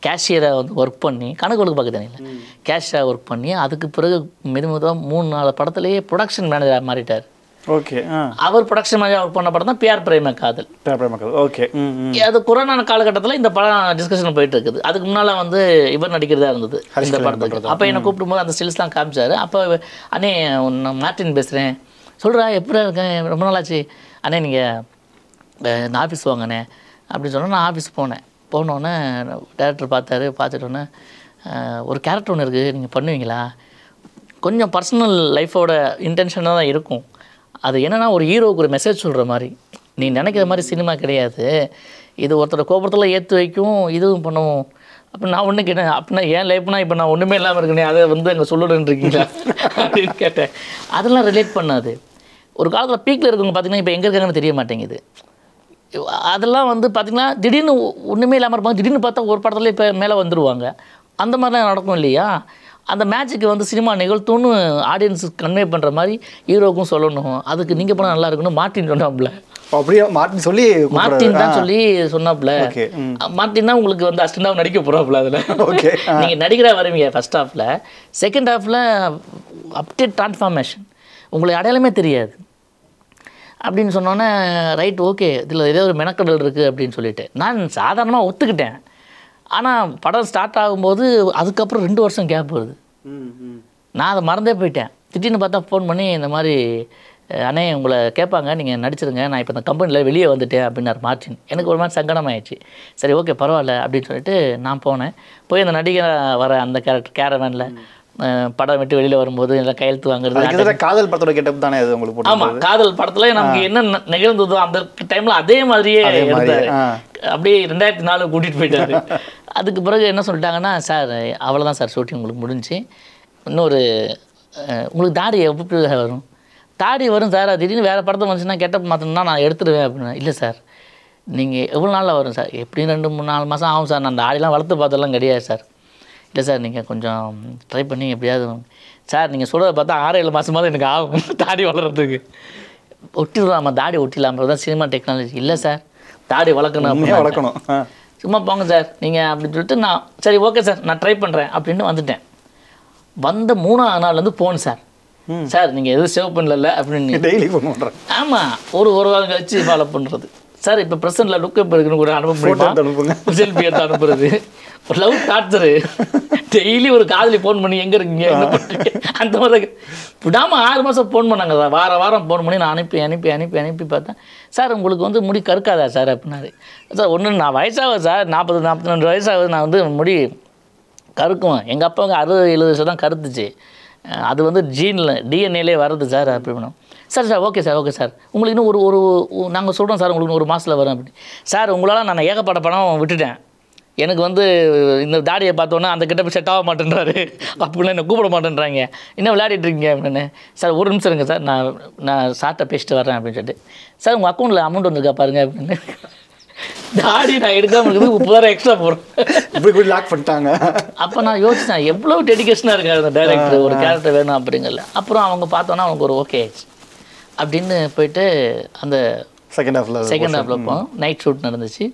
Speaker 3: கேஷியராக வந்து ஒர்க் பண்ணி, கணக்கு ஒழுங்கு பார்க்க தெரியல, கேஷியராக ஒர்க் பண்ணி அதுக்கு பிறகு மெதுமெதுவாக 3-4 படத்துலேயே ப்ரொடக்ஷன் மேனேஜராக மாறிட்டார்.
Speaker 2: ஓகே.
Speaker 3: அவர் ப்ரொடக்ஷன் மேனேஜர் ஒர்க் பண்ண படம் தான் பிஆர் பிரேம காதல்.
Speaker 2: ஓகே.
Speaker 3: அது கொரோனா காலகட்டத்தில் இந்த படம் டிஸ்கஷன் போயிட்டு இருக்குது. அதுக்கு முன்னால் வந்து இவர் நடிக்கிறதா இருந்தது இந்த படத்துக்கு. அப்போ என்னை கூப்பிடும்போது அந்த ஸ்டில்ஸ்லாம் காமிச்சார். அப்போ அண்ணே நான் மார்ட்டின் பேசுகிறேன், சொல்கிறா எப்படி இருக்கேன் ரொம்ப நாளாச்சு, அண்ணே நீங்கள் நான் ஆஃபீஸ் வாங்கண்ணே அப்படின்னு சொன்னால் நான் ஆஃபீஸ் போனோடனே டேரக்டர் பார்த்துட்டோன்னே ஒரு கேரக்டர் ஒன்று இருக்குது நீங்கள் பண்ணுவீங்களா, கொஞ்சம் பர்சனல் லைஃபோட இன்டென்ஷனாக தான் இருக்கும், அது என்னென்னா ஒரு ஹீரோவுக்கு ஒரு மெசேஜ் சொல்கிற மாதிரி, நீ நினைக்கிற மாதிரி சினிமா கிடையாது, இது ஒருத்தரோட கோபத்தில் ஏற்று வைக்கும் இதுவும் பண்ணுவோம். அப்போ நான் ஒன்று கேட்டேன், அப்படின்னா ஏன் லைஃப்னா இப்போ நான் ஒன்றுமே இல்லாமல் இருக்கேனே அதை வந்து அங்கே சொல்லணுன்னு இருக்கீங்களா அப்படின்னு கேட்டேன். அதெல்லாம் ரிலேட் பண்ணாது. ஒரு காலத்தில் பீக்கில் இருக்கவங்க பார்த்திங்கன்னா இப்போ எங்கே இருக்காங்கன்னு தெரிய மாட்டேங்குது. அதெல்லாம் வந்து பார்த்திங்கன்னா திடீர்னு ஒன்றுமே இல்லாமல் இருப்பாங்க, திடீர்னு பார்த்தா ஒரு படத்தில் இப்போ மேலே வந்துடுவாங்க, அந்த மாதிரிலாம் நடக்கும் இல்லையா. அந்த மேட்சுக்கு வந்து சினிமா நிகழ்த்துன்னு ஆடியன்ஸுக்கு கன்வே பண்ணுற மாதிரி ஹீரோக்கும் சொல்லணும், அதுக்கு நீங்கள் போனால் நல்லா இருக்கணும் மார்ட்டின் சொன்னாப்புல.
Speaker 2: அப்படியே மார்ட்டின்
Speaker 3: தான் சொல்லி சொன்னாப்புல. மார்ட்டின் தான் உங்களுக்கு வந்து அசிஸ்டண்டாக நடிக்க போகிறாப்புல. அதில் நீங்கள் நடிகராக வருவீங்க ஃபர்ஸ்ட் ஹாஃபில், செகண்ட் ஹாஃபில் அப்டேட் ட்ரான்ஸ்ஃபார்மேஷன், உங்களுக்கு அடையாளமே தெரியாது அப்படின்னு சொன்னோன்னே ரைட் ஓகே இதில் ஏதோ ஒரு மெனக்கடல் இருக்குது அப்படின்னு சொல்லிட்டு நான் சாதாரணமாக ஒத்துக்கிட்டேன். ஆனால் படம் ஸ்டார்ட் ஆகும்போது அதுக்கப்புறம் 2 வருஷம் கேப் வருது. நான் அதை மறந்தே போயிட்டேன். திடீர்னு பார்த்தா ஃபோன் பண்ணி இந்த மாதிரி அண்ணே உங்களை கேட்பாங்க நீங்கள் நடிச்சிருங்க, நான் இப்போ இந்த கம்பெனியில் வெளியே வந்துட்டேன் அப்படின்னார் மார்ட்டின். எனக்கு ஒரு மாதிரி சங்கடமாயிடுச்சு. சரி ஓகே பரவாயில்ல அப்படின்னு சொல்லிட்டு நான் போய் அந்த நடிகை வர அந்த கேரவேனில் படம் விட்டு வெளியில் வரும்போது எல்லாம் கையெழுத்து வாங்குறது.
Speaker 2: காதல் படத்தோட கெட்டப் தானே அது உங்களுக்கு?
Speaker 3: ஆமாம், காதல் படத்தில் நமக்கு என்ன நிகழ்ந்ததோ அந்த டைமில் அதே மாதிரியே இருந்தார். அப்படியே 2004 கூட்டிகிட்டு போயிட்டாரு. அதுக்கு பிறகு என்ன சொல்லிட்டாங்கன்னா, சார் அவ்வளோதான் சார் ஷூட்டிங் உங்களுக்கு முடிஞ்சு, இன்னொரு உங்களுக்கு தாடி எப்படி வரும்? தாடி வரும் சார், திடீர்னு வேறு படத்தை வந்துச்சுன்னா கெட்டப் மாற்றணும்னா நான் எடுத்துடுவேன் அப்படின்னா. இல்லை சார் நீங்கள் எவ்வளோ நாளில் வரும் சார்? எப்படியும் 2-3-4 மாதம் ஆகும் சார், நான் அந்த தாடிலாம் வளர்த்து பார்த்தெல்லாம் கிடையாது சார். இல்லை சார் நீங்கள் கொஞ்சம் ட்ரை பண்ணி எப்படியாவது சார் நீங்கள் சொல்கிறத பார்த்தா 6-7 மாதமாவது எனக்கு ஆகும் தாடி வளர்கிறதுக்கு. ஒட்டிடுவோம் நம்ம தாடி ஒட்டிடலாம் தான் சினிமா டெக்னாலஜி. இல்லை சார் தாடி வளர்க்கணும் சும்மா போங்க சார் நீங்கள் அப்படின்னு சொல்லிட்டு நான் சரி ஓகே சார் நான் ட்ரை பண்ணுறேன் அப்படின்னு வந்துட்டேன். வந்த 3ஆவது நாள்லேருந்து போன் சார் நீங்கள் எதுவும் சேவ் பண்ணல அப்படின்னு
Speaker 2: டெய்லி பண்ணுறேன்.
Speaker 3: ஆமாம், ஒரு வாரம் கழிச்சு ஃபாலோ பண்ணுறது. சார் இப்போ ப்ரெசென்ட்டில் லுக்கப் இருக்குன்னு கூட அனுப்புங்க, செல்ஃபி எடுத்து அனுப்புறது, லவ் டார்ச்சரு. டெய்லி ஒரு காதலி ஃபோன் பண்ணி எங்கே இருக்கீங்க என்ன பண்ணுறீங்க அந்த மாதிரி விடாமல் 6 மாதம் ஃபோன் பண்ணாங்க சார். வாரம் ஃபோன் பண்ணி நான் அனுப்பி பார்த்தேன். சார் உங்களுக்கு வந்து முடி கருக்காதா சார் அப்படின்னாரு. சார் ஒன்று நான் வயசாகுது சார், 40-42 வயசாகுது, நான் வந்து முடி கருக்கும். எங்கள் அப்பாவுக்கு 60-70 வயசு தான் கருத்துச்சு. அது வந்து ஜீனில் டிஎன்ஏலே வருது சார் அப்படின்னு. சார் ஓகே சார் உங்களுக்கு இன்னும் ஒரு நாங்கள் சொல்கிறோம் சார் உங்களுக்கு 1 மாதத்தில் வரும் அப்படி. சார் உங்களால் நான் ஏகப்பட்ட பணம் விட்டுட்டேன், எனக்கு வந்து இந்த தாடியை பார்த்தோன்னே அந்த கிட்ட போய் செட் ஆக மாட்டேன்றாரு, அப்படின்னா என்ன கூப்பிட மாட்டேன்றாங்க, என்ன விளையாடிட்டுருக்கீங்க அப்படின்னு. சார் ஒரு நிமிஷம் இருங்க சார், நான் சார்ட்டை பேசிட்டு வரேன் அப்படின்னு சொல்லிட்டு. சார் உங்கள் அக்கௌண்ட்டில் அமௌண்ட் வந்துருக்கா பாருங்க அப்படின்னு. தாடி நான் எடுக்காமல் இருக்குது 30,000 எக்ஸ்ட்ரா போகிறேன்
Speaker 2: இப்படி லாக் பண்ணிட்டாங்க.
Speaker 3: அப்போ நான் யோசிச்சேன் எவ்வளோ டெடிகேஷனாக இருக்காரு அந்த டைரக்டர், ஒரு கேரக்டர் வேணும் அப்படிங்கல. அப்புறம் அவங்க பார்த்தோன்னா அவங்க ஒரு ஓகே அப்படின்னு போயிட்டு அந்த செகண்ட் ஹாஃபில் போனோம். நைட் ஷூட் நடந்துச்சு.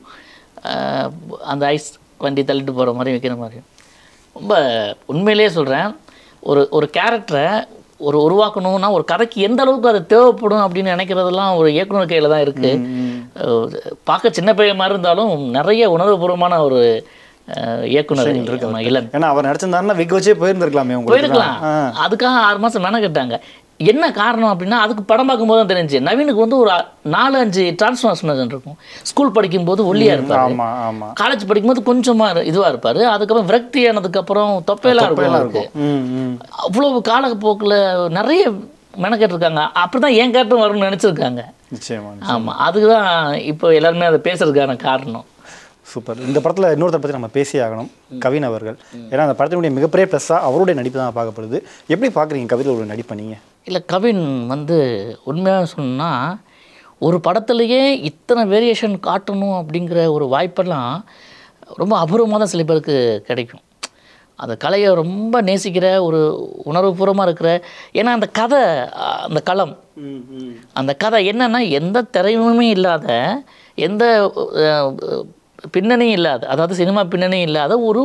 Speaker 3: அந்த ஐஸ் வண்டி தள்ளிட்டு போகிற மாதிரி வைக்கிற மாதிரி ரொம்ப உண்மையிலே சொல்கிறேன். ஒரு கேரக்டரை உருவாக்கணும்னா ஒரு கதைக்கு எந்த அளவுக்கு அது தேவைப்படும் அப்படின்னு நினைக்கிறதெல்லாம் ஒரு இயக்குனர் கையில் தான் இருக்குது. பார்க்க சின்ன பையன் மாதிரி இருந்தாலும் நிறைய உணர்வுபூர்வமான ஒரு இயக்குனர் இளன்.
Speaker 2: ஏன்னா அவர் நடிச்சிருந்தாருன்னா விக் வச்சே போயிருக்கலாம்.
Speaker 3: அதுக்காக 6 மாதம் மெனக்கிட்டாங்க. என்ன காரணம் அப்படின்னா அதுக்கு படம் பார்க்கும்போது தான் தெரிஞ்சு நவீனுக்கு வந்து ஒரு 4-5 டிரான்ஸ்ஃபார்மேஷன் இருக்கும். ஸ்கூல் படிக்கும்போது ஒல்லியாக இருப்பார், காலேஜ் படிக்கும்போது கொஞ்சமாக இதுவாக இருப்பார், அதுக்கப்புறம் விரக்தி ஆனதுக்கப்புறம் தொப்பையெல்லாம் இருக்கும். அவ்வளோ காலப்போக்கில் நிறைய மெனக்கெட்டுருக்காங்க. அப்படி தான் என் கேரக்டரும் வரும்னு நினச்சிருக்காங்க. ஆமாம், அதுக்கு தான் இப்போ எல்லாருமே அதை பேசுறதுக்கான காரணம்.
Speaker 2: சூப்பர். இந்த படத்தில் இன்னொருத்தரை பற்றி நம்ம பேசி ஆகணும், கவின் அவர்கள். ஏன்னா அந்த படத்தினுடைய மிகப்பெரிய ப்ளஸ்ஸாக அவருடைய நடிப்பு தான் பார்க்கப்படுது. எப்படி பார்க்குறீங்க கவின் ஒரு நடிப்பை நீங்கள்?
Speaker 3: இல்லை, கவின் வந்து உண்மையாக சொன்னால் ஒரு படத்துலையே இத்தனை வேரியேஷன் காட்டணும் அப்படிங்கிற ஒரு வாய்ப்பெல்லாம் ரொம்ப அபூர்வமாக தான் சில பேருக்கு கிடைக்கும். அந்த கலையை ரொம்ப நேசிக்கிற ஒரு உணர்வுபூர்வமாக இருக்கிற, ஏன்னா அந்த கதை, அந்த களம், அந்த கதை என்னென்னா எந்த திரையுமே இல்லாத, எந்த பின்னணியும் இல்லாத, அதாவது சினிமா பின்னணியும் இல்லாத ஒரு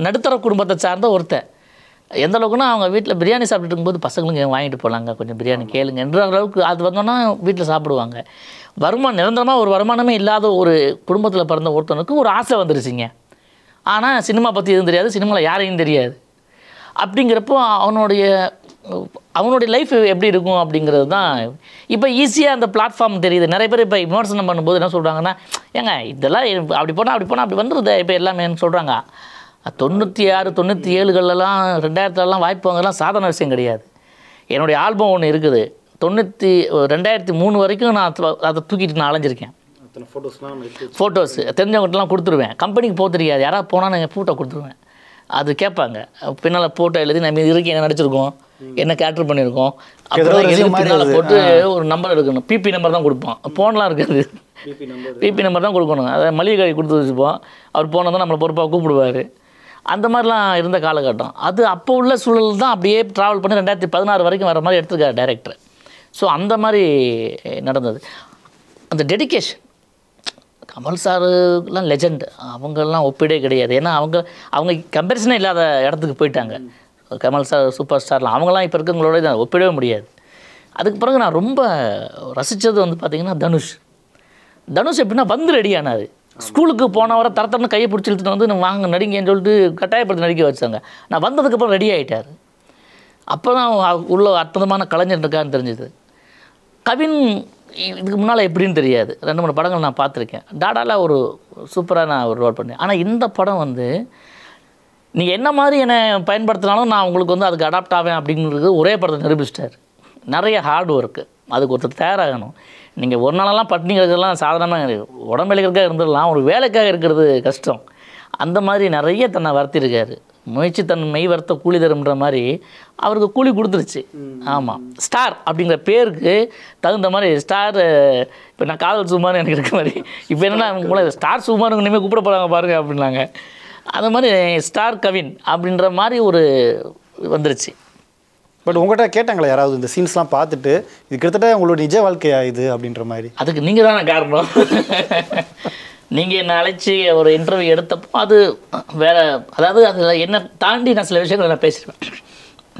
Speaker 3: நடுத்தர குடும்பத்தை சார்ந்த ஒருத்தர். எந்த அளவுக்குன்னா அவங்க வீட்டில் பிரியாணி சாப்பிட்டுட்டு இருக்கும்போது பசங்களுக்கு வாங்கிட்டு போகலாங்க, கொஞ்சம் பிரியாணி கேளுங்க என்ற அளவுக்கு அது வந்தோன்னா வீட்டில் சாப்பிடுவாங்க. நிரந்தரமாக ஒரு வருமானமே இல்லாத ஒரு குடும்பத்தில் பிறந்த ஒருத்தனுக்கு ஒரு ஆசை வந்துருச்சுங்க. ஆனால் சினிமா பற்றி எதுவும் தெரியாது, சினிமாவில் யாரையும் தெரியாது. அப்படிங்கிறப்போ அவனுடைய லைஃப் எப்படி இருக்கும் அப்படிங்கிறது தான் இப்போ ஈஸியாக அந்த பிளாட்ஃபார்ம் தெரியுது. நிறைய பேர் இப்போ விமர்சனம் பண்ணும்போது என்ன சொல்கிறாங்கன்னா, ஏங்க இதெல்லாம் அப்படி போனால் அப்படி வந்துடுது இப்போ எல்லாமேன்னு சொல்கிறாங்க. 96-97களெல்லாம் 2000 வாய்ப்பு வாங்கலாம் சாதாரண விஷயம் கிடையாது. என்னுடைய ஆல்பம் ஒன்று இருக்குது, 2003 வரைக்கும் நான் அதை தூக்கிட்டு நான் அலைஞ்சிருக்கேன். ஃபோட்டோஸ் தெரிஞ்சவங்கள்ட்டலாம் கொடுத்துருவேன். கம்பெனிக்கு போக தெரியாது, யாராவது போனால் நான் ஃபோட்டோ கொடுத்துருவேன். அது கேட்பாங்க, பின்னால் ஃபோட்டோ எழுதி நம்ம இருக்கேன், என்ன நடிச்சிருக்கோம், என்ன கேரக்டர் பண்ணியிருக்கோம், அப்புறம் பின்னால் போட்டு ஒரு நம்பர் எடுக்கணும். பிபி நம்பர் தான் கொடுப்போம், ஃபோன்லாம் இருக்காது, பிபி நம்பர் தான் கொடுக்கணும். அதை மளிகை கடை கொடுத்து வச்சுப்போம், அவர் போனால் தான் நம்மளை பொறுப்பாக கூப்பிடுவார். அந்த மாதிரிலாம் இருந்த காலகட்டம் அது. அப்போ உள்ள சூழல் தான் அப்படியே ட்ராவல் பண்ணி 2016 வரைக்கும் வர மாதிரி எடுத்துருக்காரு டைரக்டர். ஸோ அந்த மாதிரி நடந்தது. அந்த டெடிக்கேஷன், கமல் சாருலாம் லெஜண்ட், அவங்கெல்லாம் ஒப்பிடே கிடையாது. ஏன்னா அவங்க கம்பேரிசனே இல்லாத இடத்துக்கு போயிட்டாங்க. கமல் சார் சூப்பர் ஸ்டார்லாம், அவங்களாம் இப்போ இருக்கவங்களோட ஒப்பிடவே முடியாது. அதுக்கு பிறகு நான் ரொம்ப ரசித்தது வந்து பார்த்திங்கன்னா தனுஷ் எப்படின்னா வந்து ரெடி ஆனார். ஸ்கூலுக்கு போனவரை தரத்தரன்னு கையை பிடிச்சி இழுத்துட்டு வந்து வாங்க நடிங்கன்னு சொல்லிட்டு கட்டாயப்படுத்தி நடிக்க வச்சாங்க. நான் வந்ததுக்கப்புறம் ரெடி ஆகிட்டார். அப்போ தான் உள்ள அற்புதமான கலைஞர் இருக்கான்னு தெரிஞ்சுது. கவின் இதுக்கு முன்னால் எப்படின்னு தெரியாது, 2-3 படங்கள் நான் பார்த்துருக்கேன். டாடாவில் ஒரு சூப்பராக நான் ஒரு ரோல் பண்ணேன். ஆனால் இந்த படம் வந்து நீங்கள் என்ன மாதிரி என்னை பயன்படுத்தினாலும் நான் உங்களுக்கு வந்து அதுக்கு அடாப்ட் ஆவேன் அப்படிங்கிறது ஒரே படத்தை நிரூபிச்சிட்டார். நிறைய ஹார்ட் ஒர்க்கு, அதுக்கு ஒருத்தர் தயாராகணும். நீங்கள் ஒரு நாளெல்லாம் பட்டினி இருக்கிறதுலாம் சாதாரணமாக உடம்புக்காக இருந்துடலாம், ஒரு வேலைக்காக இருக்கிறது கஷ்டம். அந்த மாதிரி நிறைய தன்னை வர்த்திருக்காரு. முயற்சி தன் மெய் வர்த்த கூலி தரும்ன்ற மாதிரி அவருக்கு கூலி கொடுத்துருச்சு. ஆமாம், ஸ்டார் அப்படிங்கிற பேருக்கு தகுந்த மாதிரி ஸ்டார். இப்போ நான் காதல் சுமார் எனக்கு இருக்க மாதிரி இப்போ என்னென்னா உங்களை ஸ்டார் சுமார் இனிமேல் கூப்பிட போகிறாங்க பாருங்கள் அப்படின்னாங்க. அது மாதிரி ஸ்டார் கவின் அப்படின்ற மாதிரி ஒரு வந்துருச்சு.
Speaker 2: பட் உங்கள்கிட்ட கேட்டாங்களா யாராவது இந்த சீன்ஸ்லாம் பார்த்துட்டு இது கிட்டத்தட்ட உங்களோட நிஜ வாழ்க்கையா இது அப்படின்ற மாதிரி?
Speaker 3: அதுக்கு நீங்கள் தானே காரணம். நீங்கள் என்னை அழைச்சி ஒரு இன்டர்வியூ எடுத்தப்போ அது வேறு, அதாவது அதில் என்னை தாண்டி நான் சில விஷயங்கள் நான் பேசிடுவேன்,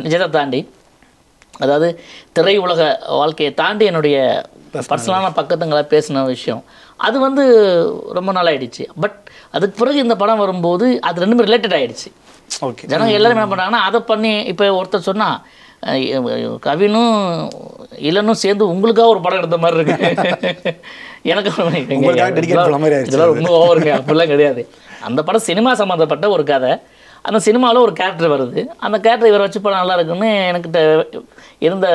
Speaker 3: நிஜத்தை தாண்டி, அதாவது திரை உலக வாழ்க்கையை தாண்டி என்னுடைய பர்சனலான பக்கத்துங்களை பேசின விஷயம் அது வந்து ரொம்ப நாள் ஆயிடுச்சு. பட் அதுக்கு பிறகு இந்த படம் வரும்போது அது ரெண்டுமே ரிலேட்டட் ஆகிடுச்சு.
Speaker 2: ஓகே,
Speaker 3: ஜனங்க எல்லாரும் என்ன பண்ணுறாங்கன்னா அதை பண்ணி இப்போ ஒருத்தர் சொன்னால் கவினும் இளனும் சேர்ந்து உங்களுக்காக ஒரு படம் எடுத்த மாதிரி இருக்கு. எனக்கு இதெல்லாம் ரொம்ப ஓவருங்க, அப்படிலாம் கிடையாது. அந்த படம் சினிமா சம்மந்தப்பட்ட ஒரு கதை. அந்த சினிமாவில் ஒரு கேரக்டர் வருது. அந்த கேரக்டர் இவரை வச்சு படம் நல்லா இருக்குன்னு எனக்கிட்ட இருந்த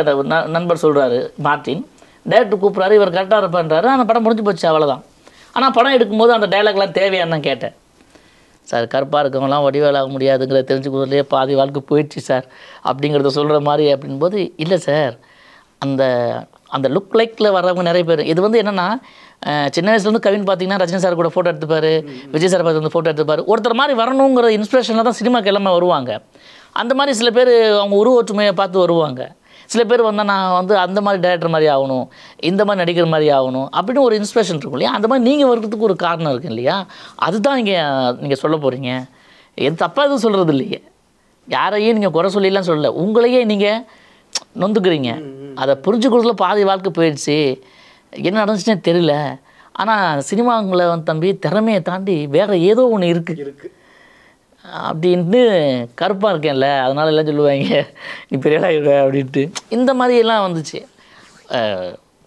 Speaker 3: நண்பர் சொல்கிறாரு மார்ட்டின். டேரக்டர் கூப்பிட்றாரு, இவர் கரெக்டாக இருப்பான்றாரு. அந்த படம் முடிஞ்சு போச்சு, அவ்வளோதான். ஆனால் படம் எடுக்கும்போது அந்த டைலாக்லாம் தேவையான்னு தான் கேட்டேன். சார் கருப்பாக இருக்கவங்களாம் வடிவேலாக முடியாதுங்கிற தெரிஞ்சுக்கிறதுலேயே பாதி வாழ்க்கை போயிடுச்சு சார் அப்படிங்கிறத சொல்கிற மாதிரி அப்படின்போது, இல்லை சார் அந்த அந்த லுக் லைக்கில் வர்றவங்க நிறைய பேர். இது வந்து என்னென்னா சின்ன வயசுலேருந்து கவின் பார்த்தீங்கன்னா ரஜினி சார் கூட ஃபோட்டோ எடுத்துப்பார், விஜய் சார் பார்த்து வந்து ஃபோட்டோ எடுத்துப்பார். ஒருத்தர் மாதிரி வரணுங்கிற இன்ஸ்பிரேஷனில் தான் சினிமாக்கு எல்லாமே வருவாங்க. அந்த மாதிரி சில பேர் அவங்க உருவ ஒற்றுமையை பார்த்து வருவாங்க. சில பேர் வந்தால் நான் வந்து அந்த மாதிரி டேரக்டர் மாதிரி ஆகணும், இந்த மாதிரி நடிக்கிற மாதிரி ஆகணும் அப்படின்னு ஒரு இன்ஸ்பிரேஷன் இருக்கும் இல்லையா. அந்த மாதிரி நீங்கள் வர்றதுக்கு ஒரு காரணம் இருக்குது இல்லையா. அதுதான் இங்கே நீங்கள் சொல்ல போகிறீங்க. எது தப்பாக எதுவும் சொல்கிறது இல்லையே, யாரையும் நீங்கள் குறை சொல்லிலாம் சொல்லலை, உங்களையே நீங்கள் நொந்துக்கிறீங்க. அதை புரிஞ்சுக்கிறதுல பாதி வாழ்க்கை போயிடுச்சு, என்ன நடந்துச்சுன்னே தெரியல. ஆனால் சினிமாங்களை வந்து தம்பி திறமையை தாண்டி வேறு ஏதோ ஒன்று இருக்குது அப்படின்ட்டு கருப்பாக இருக்கேன்ல அதனால எல்லாம் சொல்லுவாங்க நீ பெரியலாக அப்படின்ட்டு. இந்த மாதிரியெல்லாம் வந்துச்சு.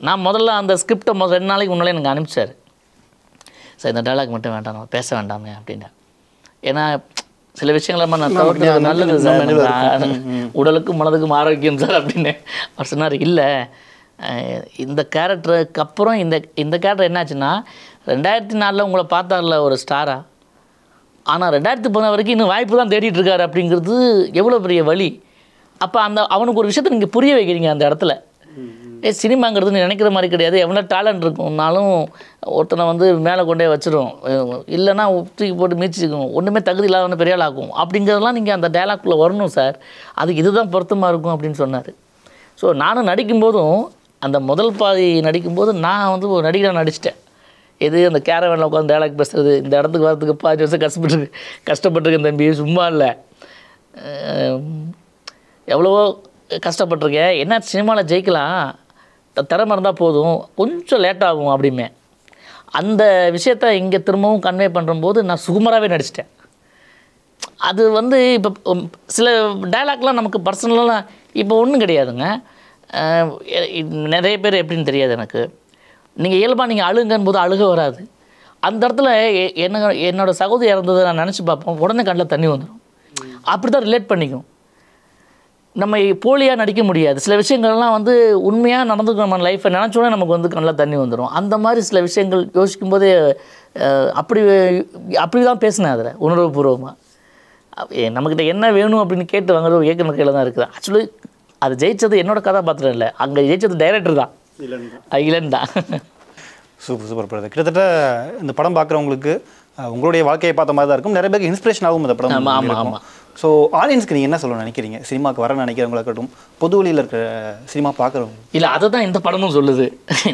Speaker 3: நான் முதல்ல அந்த ஸ்கிரிப்டை 2 நாளைக்கு முன்னாலே எனக்கு அனுப்பிச்சார். சார் இந்த டைலாக் மட்டும் வேண்டாம், நம்ம பேச வேண்டாமே அப்படின்னா. ஏன்னா சில விஷயங்கள் நான் தவிர்க்கிறது நல்லது சார், உடலுக்கும் மனதுக்கும் ஆரோக்கியம் சார் அப்படின்னு. அவர் சொன்னார், இல்லை இந்த கேரக்டருக்கு அப்புறம் இந்த கேரக்டர் என்னாச்சுன்னா 2004 உங்களை பார்த்தார்ல ஒரு ஸ்டாரா, ஆனால் 2010 வரைக்கும் இன்னும் வாய்ப்பு தான் தேடிட்டு இருக்காரு அப்படிங்கிறது எவ்வளோ பெரிய வழி. அப்போ அவனுக்கு ஒரு விஷயத்தை நீங்கள் புரிய வைக்கிறீங்க அந்த இடத்துல. சினிமாங்கிறது நீ நினைக்கிற மாதிரி கிடையாது. எவ்வளோ டேலண்ட் இருக்கும்னாலும் ஒருத்தனை வந்து மேலே கொண்டே வச்சிடும், இல்லைன்னா தூக்கி போட்டு மீச்சிக்கும், ஒன்றுமே தகுதி இல்லாத பெரிய ஆள் ஆகும் அப்படிங்கிறதெல்லாம் நீங்கள் அந்த டைலாக்குள்ளே வரணும் சார், அதுக்கு இதுதான் பொருத்தமாக இருக்கும் அப்படின்னு சொன்னார். ஸோ நானும் நடிக்கும்போதும் அந்த முதல் பாதி நடிக்கும்போது நான் வந்து ஒரு நடிகராக நடிச்சிட்டேன். எது அந்த கேரவேனில் உட்காந்து டைலாக் பேசுகிறது, இந்த இடத்துக்கு வரதுக்கு 5 வருஷம் கஷ்டப்பட்டுருக்கேன் தம்பி, சும்மா இல்லை, எவ்வளவோ கஷ்டப்பட்டிருக்கேன். என்ன சினிமாவில் ஜெயிக்கலாம், திறமை இருந்தால் போதும், கொஞ்சம் லேட்டாகும் அப்படிமே. அந்த விஷயத்த இங்கே திரும்பவும் கன்வே பண்ணும்போது நான் சுகுமாராகவே நடிச்சிட்டேன். அது வந்து இப்போ சில டைலாக்லாம் நமக்கு பர்சனலாக இப்போ ஒன்றும் கிடையாதுங்க. நிறைய பேர் எப்படின்னு தெரியாது எனக்கு. நீங்கள் இயல்பாக நீங்கள் அழுங்கன்னு போது அழுக வராது. அந்த இடத்துல என்னோடய சகோதரி இறந்ததை நான் நினச்சி பார்ப்போம், உடனே கண்ணில் தண்ணி வந்துடும். அப்படி தான் ரிலேட் பண்ணிக்கும். நம்ம போலியாக நடிக்க முடியாது. சில விஷயங்கள்லாம் வந்து உண்மையாக நடந்துக்கும். நம்ம லைஃப்பை நினச்சோடனே நமக்கு வந்து கண்ணில் தண்ணி வந்துடும். அந்த மாதிரி சில விஷயங்கள் யோசிக்கும் போதே அப்படி தான் பேசினேன். அதில் உணர்வுபூர்வமாக நம்மக்கிட்ட என்ன வேணும் அப்படின்னு கேட்டு வாங்குறது ஒரு இயக்குனர் கையில் தான் இருக்குது. ஆக்சுவலி அது ஜெயித்தது என்னோடய கதாபாத்திரம் இல்லை, அங்கே ஜெயித்தது டைரக்டர் தான், இளன் தான்.
Speaker 2: Super super brother. கிட்டத்தட்ட இந்த படம் பார்க்குறவங்களுக்கு உங்களுடைய வாழ்க்கையை பார்த்த மாதிரி தான் இருக்கும், நிறைய பேருக்கு இன்ஸ்பிரேஷன் ஆகும் இந்த படம்.
Speaker 3: ஆமாம் ஆமாம்.
Speaker 2: ஸோ ஆடியன்ஸ்க்கு நீங்கள் என்ன சொல்ல நினைக்கிறீங்க, சினிமாவுக்கு வர நினைக்கிறவங்களா இருக்கட்டும், பொது வழியில் இருக்கிற சினிமா பார்க்குறவங்க?
Speaker 3: இல்லை, அதை தான் இந்த படமும் சொல்லுது.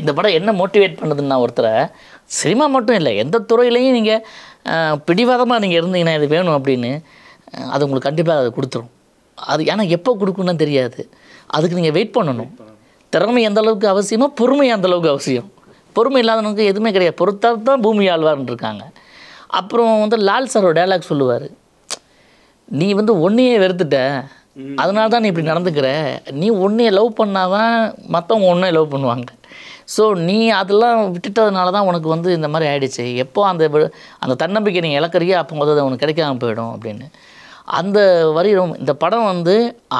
Speaker 3: இந்த படம் என்ன மோட்டிவேட் பண்ணுதுன்னா, ஒருத்தரை சினிமா மட்டும் இல்லை எந்த துறையிலையும் நீங்கள் பிடிவாதமாக நீங்கள் இருந்தீங்கன்னா இது வேணும் அப்படின்னு அது உங்களுக்கு கண்டிப்பாக அதை கொடுத்துரும். அது ஏன்னா எப்போ கொடுக்கணும்னு தெரியாது, அதுக்கு நீங்கள் வெயிட் பண்ணணும். திறமை எந்த அளவுக்கு அவசியமோ பொறுமை அந்த அளவுக்கு அவசியம். பொறுமை இல்லாதவனுக்கு எதுவுமே கிடையாது. பொறுத்தால் தான் பூமி ஆழ்வார்னு இருக்காங்க. அப்புறம் வந்து லால் சார் ஒரு டைலாக் சொல்லுவார், நீ வந்து ஒன்றையே வெறுத்துட்ட, அதனால தான் நீ இப்படி நடந்துக்கிற, நீ ஒன்றையை லவ் பண்ணாதான் மற்றவங்க ஒன்றே லவ் பண்ணுவாங்க. ஸோ நீ அதெல்லாம் விட்டுட்டதுனால தான் உனக்கு வந்து இந்த மாதிரி ஆகிடுச்சு. எப்போ அந்த தன்னம்பிக்கை நீங்கள் இழக்கிறியோ அப்போ வந்து அது உனக்கு கிடைக்காம போயிடும் அப்படின்னு. அந்த வரி இந்த படம் வந்து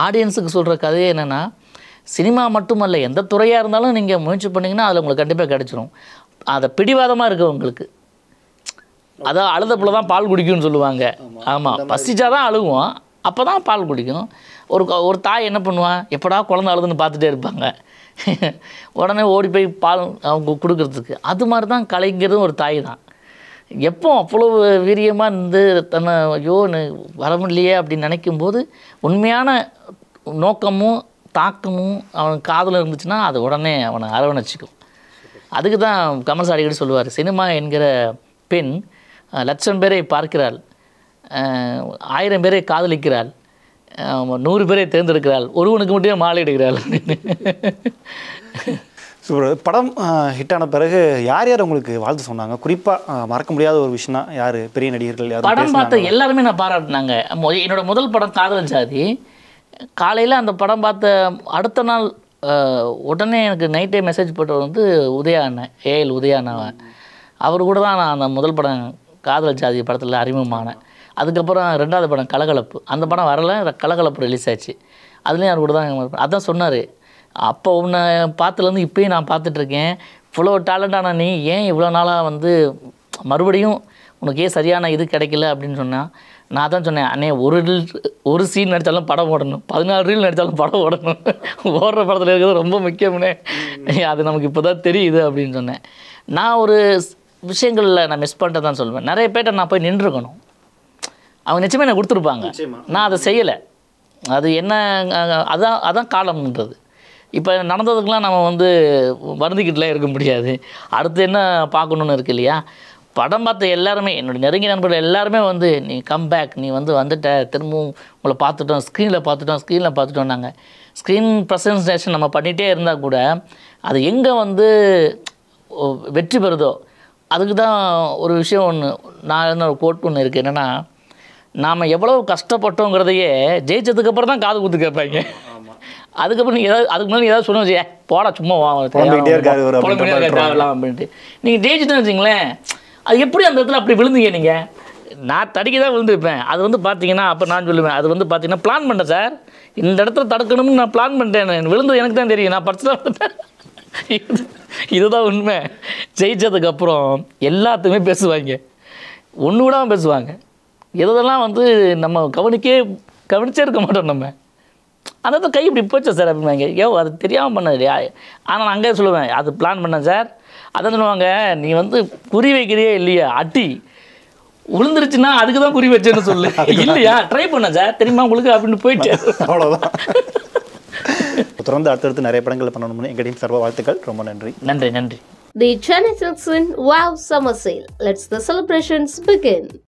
Speaker 3: ஆடியன்ஸுக்கு சொல்கிற கதையே என்னென்னா, சினிமா மட்டுமல்ல எந்த துறையாக இருந்தாலும் நீங்கள் முயற்சி பண்ணிங்கன்னா அதில் உங்களுக்கு கண்டிப்பாக கிடச்சிரும். அதை பிடிவாதமாக இருக்குது உங்களுக்கு. அதான் அழுத பிள்ளை தான் பால் குடிக்கும்னு சொல்லுவாங்க. ஆமாம், பசிச்சா தான் அழுவோம், அப்போ தான் பால் குடிக்கும். ஒரு தாய் என்ன பண்ணுவான், எப்படா குழந்தை அழுதுன்னு பார்த்துட்டே இருப்பாங்க, உடனே ஓடி போய் பால் அவங்க கொடுக்குறதுக்கு. அது மாதிரி தான் கலைங்கிறதும் ஒரு தாய் தான். எப்போ அவ்வளோ வீரியமாக இருந்து தன்னை ஐயோ வர முடியலையே அப்படின்னு நினைக்கும்போது உண்மையான நோக்கமும் தாக்கமும் அவன் காதில் இருந்துச்சுன்னா அது உடனே அவனை அரவணைச்சிக்கும். அதுக்கு தான் கமல் சார் அடிக்கடி சொல்லுவார், சினிமா என்கிற பெண் 1,00,000 பேரை பார்க்கிறாள், 1000 பேரை காதலிக்கிறாள், 100 பேரை தேர்ந்தெடுக்கிறாள், ஒருவனுக்கு மட்டுமே மாலை இடுகிறாள்.
Speaker 2: ஸோ படம் ஹிட் ஆன பிறகு யார் யார் உங்களுக்கு வாழ்த்து சொன்னாங்க? குறிப்பாக மறக்க முடியாத ஒரு விஷயம்னா யார்? பெரிய நடிகர்கள் யார்?
Speaker 3: படம் பார்த்த எல்லாருமே நான் பாராட்டினாங்க. என்னோட முதல் படம் காதல் ஜாதி. காலையில் அந்த படம் பார்த்த அடுத்த நாள் உடனே எனக்கு நைட்டே மெசேஜ் போட்டவர் வந்து உதயா அண்ணன், ஏஎல் உதயா அண்ணன். அவர் கூட தான் நான் அந்த முதல் படம் காதல் ஜாதி படத்தில் அறிமுகமானேன். அதுக்கப்புறம் 2வது படம் கலகலப்பு, அந்த படம் வரல, கலகலப்பு ரிலீஸ் ஆச்சு. அதுலேயும் அவர் கூட தான். அதான் சொன்னார், அப்போ உன்னை பார்த்துலேருந்து இப்போயும் நான் பார்த்துட்ருக்கேன், இவ்வளோ டேலண்டான நீ ஏன் இவ்வளோ நாளாக வந்து மறுபடியும் உனக்கு ஏன் சரியான இது கிடைக்கல அப்படின்னு சொன்னால், நான் தான் சொன்னேன், அண்ணே ஒரு சீன் நடித்தாலும் படம் ஓடணும், 14 ரீல் நடித்தாலும் படம் ஓடணும், ஓடுற படத்தில் இருக்கிறது ரொம்ப முக்கியம்னே, அது நமக்கு இப்போ தான் தெரியுது அப்படின்னு சொன்னேன். நான் ஒரு விஷயங்களில் நான் மிஸ் பண்ணிட்டு தான் சொல்லுவேன். நிறைய பேர்ட்ட நான் போய் நின்றுருக்கணும், அவங்க நிச்சயமாக எனக்கு கொடுத்துருப்பாங்க, நான் அதை செய்யலை. அது என்ன, அதான் காலம்ன்றது. இப்போ நடந்ததுக்கெலாம் நம்ம வந்து வருந்திக்கிட்டுலாம் இருக்க முடியாது. அடுத்து என்ன பார்க்கணுன்னு இருக்கு இல்லையா? படம் பார்த்த எல்லாருமே, என்னோடய நெருங்கிய நண்பர்கள் எல்லாருமே வந்து நீ கம் பேக், நீ வந்துட்ட, திரும்பவும் உங்களை பார்த்துட்டோம், ஸ்க்ரீனில் பார்த்துட்டோம். நாங்கள் ஸ்க்ரீன் ப்ரெசன்டேஷன் நம்ம பண்ணிகிட்டே இருந்தால் கூட அது எங்கே வந்து வெற்றி பெறுதோ அதுக்கு தான் ஒரு விஷயம் ஒன்று, நான் என்ன ஒரு கோட் ஒன்று இருக்குது, என்னென்னா நாம் எவ்வளோ கஷ்டப்பட்டோங்கிறதையே ஜெயிச்சதுக்கப்புறம் தான் காது குத்து கேட்பாங்க. அதுக்கப்புறம் நீங்கள் அதுக்கு முன்னாடி ஏதாவது சொன்ன வச்சு போடா சும்மா தேவையில்லாம் அப்படின்ட்டு நீங்கள் ஜெயிச்சுட்டு வச்சிங்களேன், அது எப்படி அந்த இடத்துல அப்படி விழுந்தீங்க? நீங்கள் நான் தடிக்க தான் விழுந்துருப்பேன். அது வந்து பார்த்தீங்கன்னா அப்போ நான் சொல்லுவேன், அது வந்து பார்த்தீங்கன்னா பிளான் பண்ணேன் சார், இந்த இடத்துல தடுக்கணும்னு நான் பிளான் பண்ணிட்டேன், விழுந்தது எனக்கு தான் தெரியும், நான் படிச்சு தான் வந்துட்டேன். இதுதான் உண்மை. ஜெயிச்சதுக்கப்புறம் எல்லாத்துக்குமே பேசுவாங்க, ஒன்று விடாமல் பேசுவாங்க. எதெல்லாம் வந்து நம்ம கவனிச்சே இருக்க மாட்டோம். நம்ம அந்த கை இப்படி போச்சா சார் அப்படின்னாங்க, அது தெரியாமல் பண்ணது இல்லையா? ஆனால் நான் அங்கே சொல்லுவேன், அது பிளான் பண்ணேன் சார். அதான் சொல்லுவாங்க, நீ வந்து குறி வைக்கிறியே இல்லையா, அட்டி விழுந்துருச்சுன்னா அதுக்கு தான் குறி வச்சேன்னு சொல்லு, இல்லையா ட்ரை பண்ண சார் தெரியுமா உங்களுக்கு அப்படின்னு போயிட்டு
Speaker 2: அவ்வளோதான். தொடர்ந்து அடுத்தடுத்து நிறைய படங்கள் பண்ணணும்னு எங்கள் டீம் சார்பாக வாழ்த்துக்கள். ரொம்ப நன்றி.
Speaker 1: The Chennai Silks win Wow Summer Sale. Let's the celebrations begin.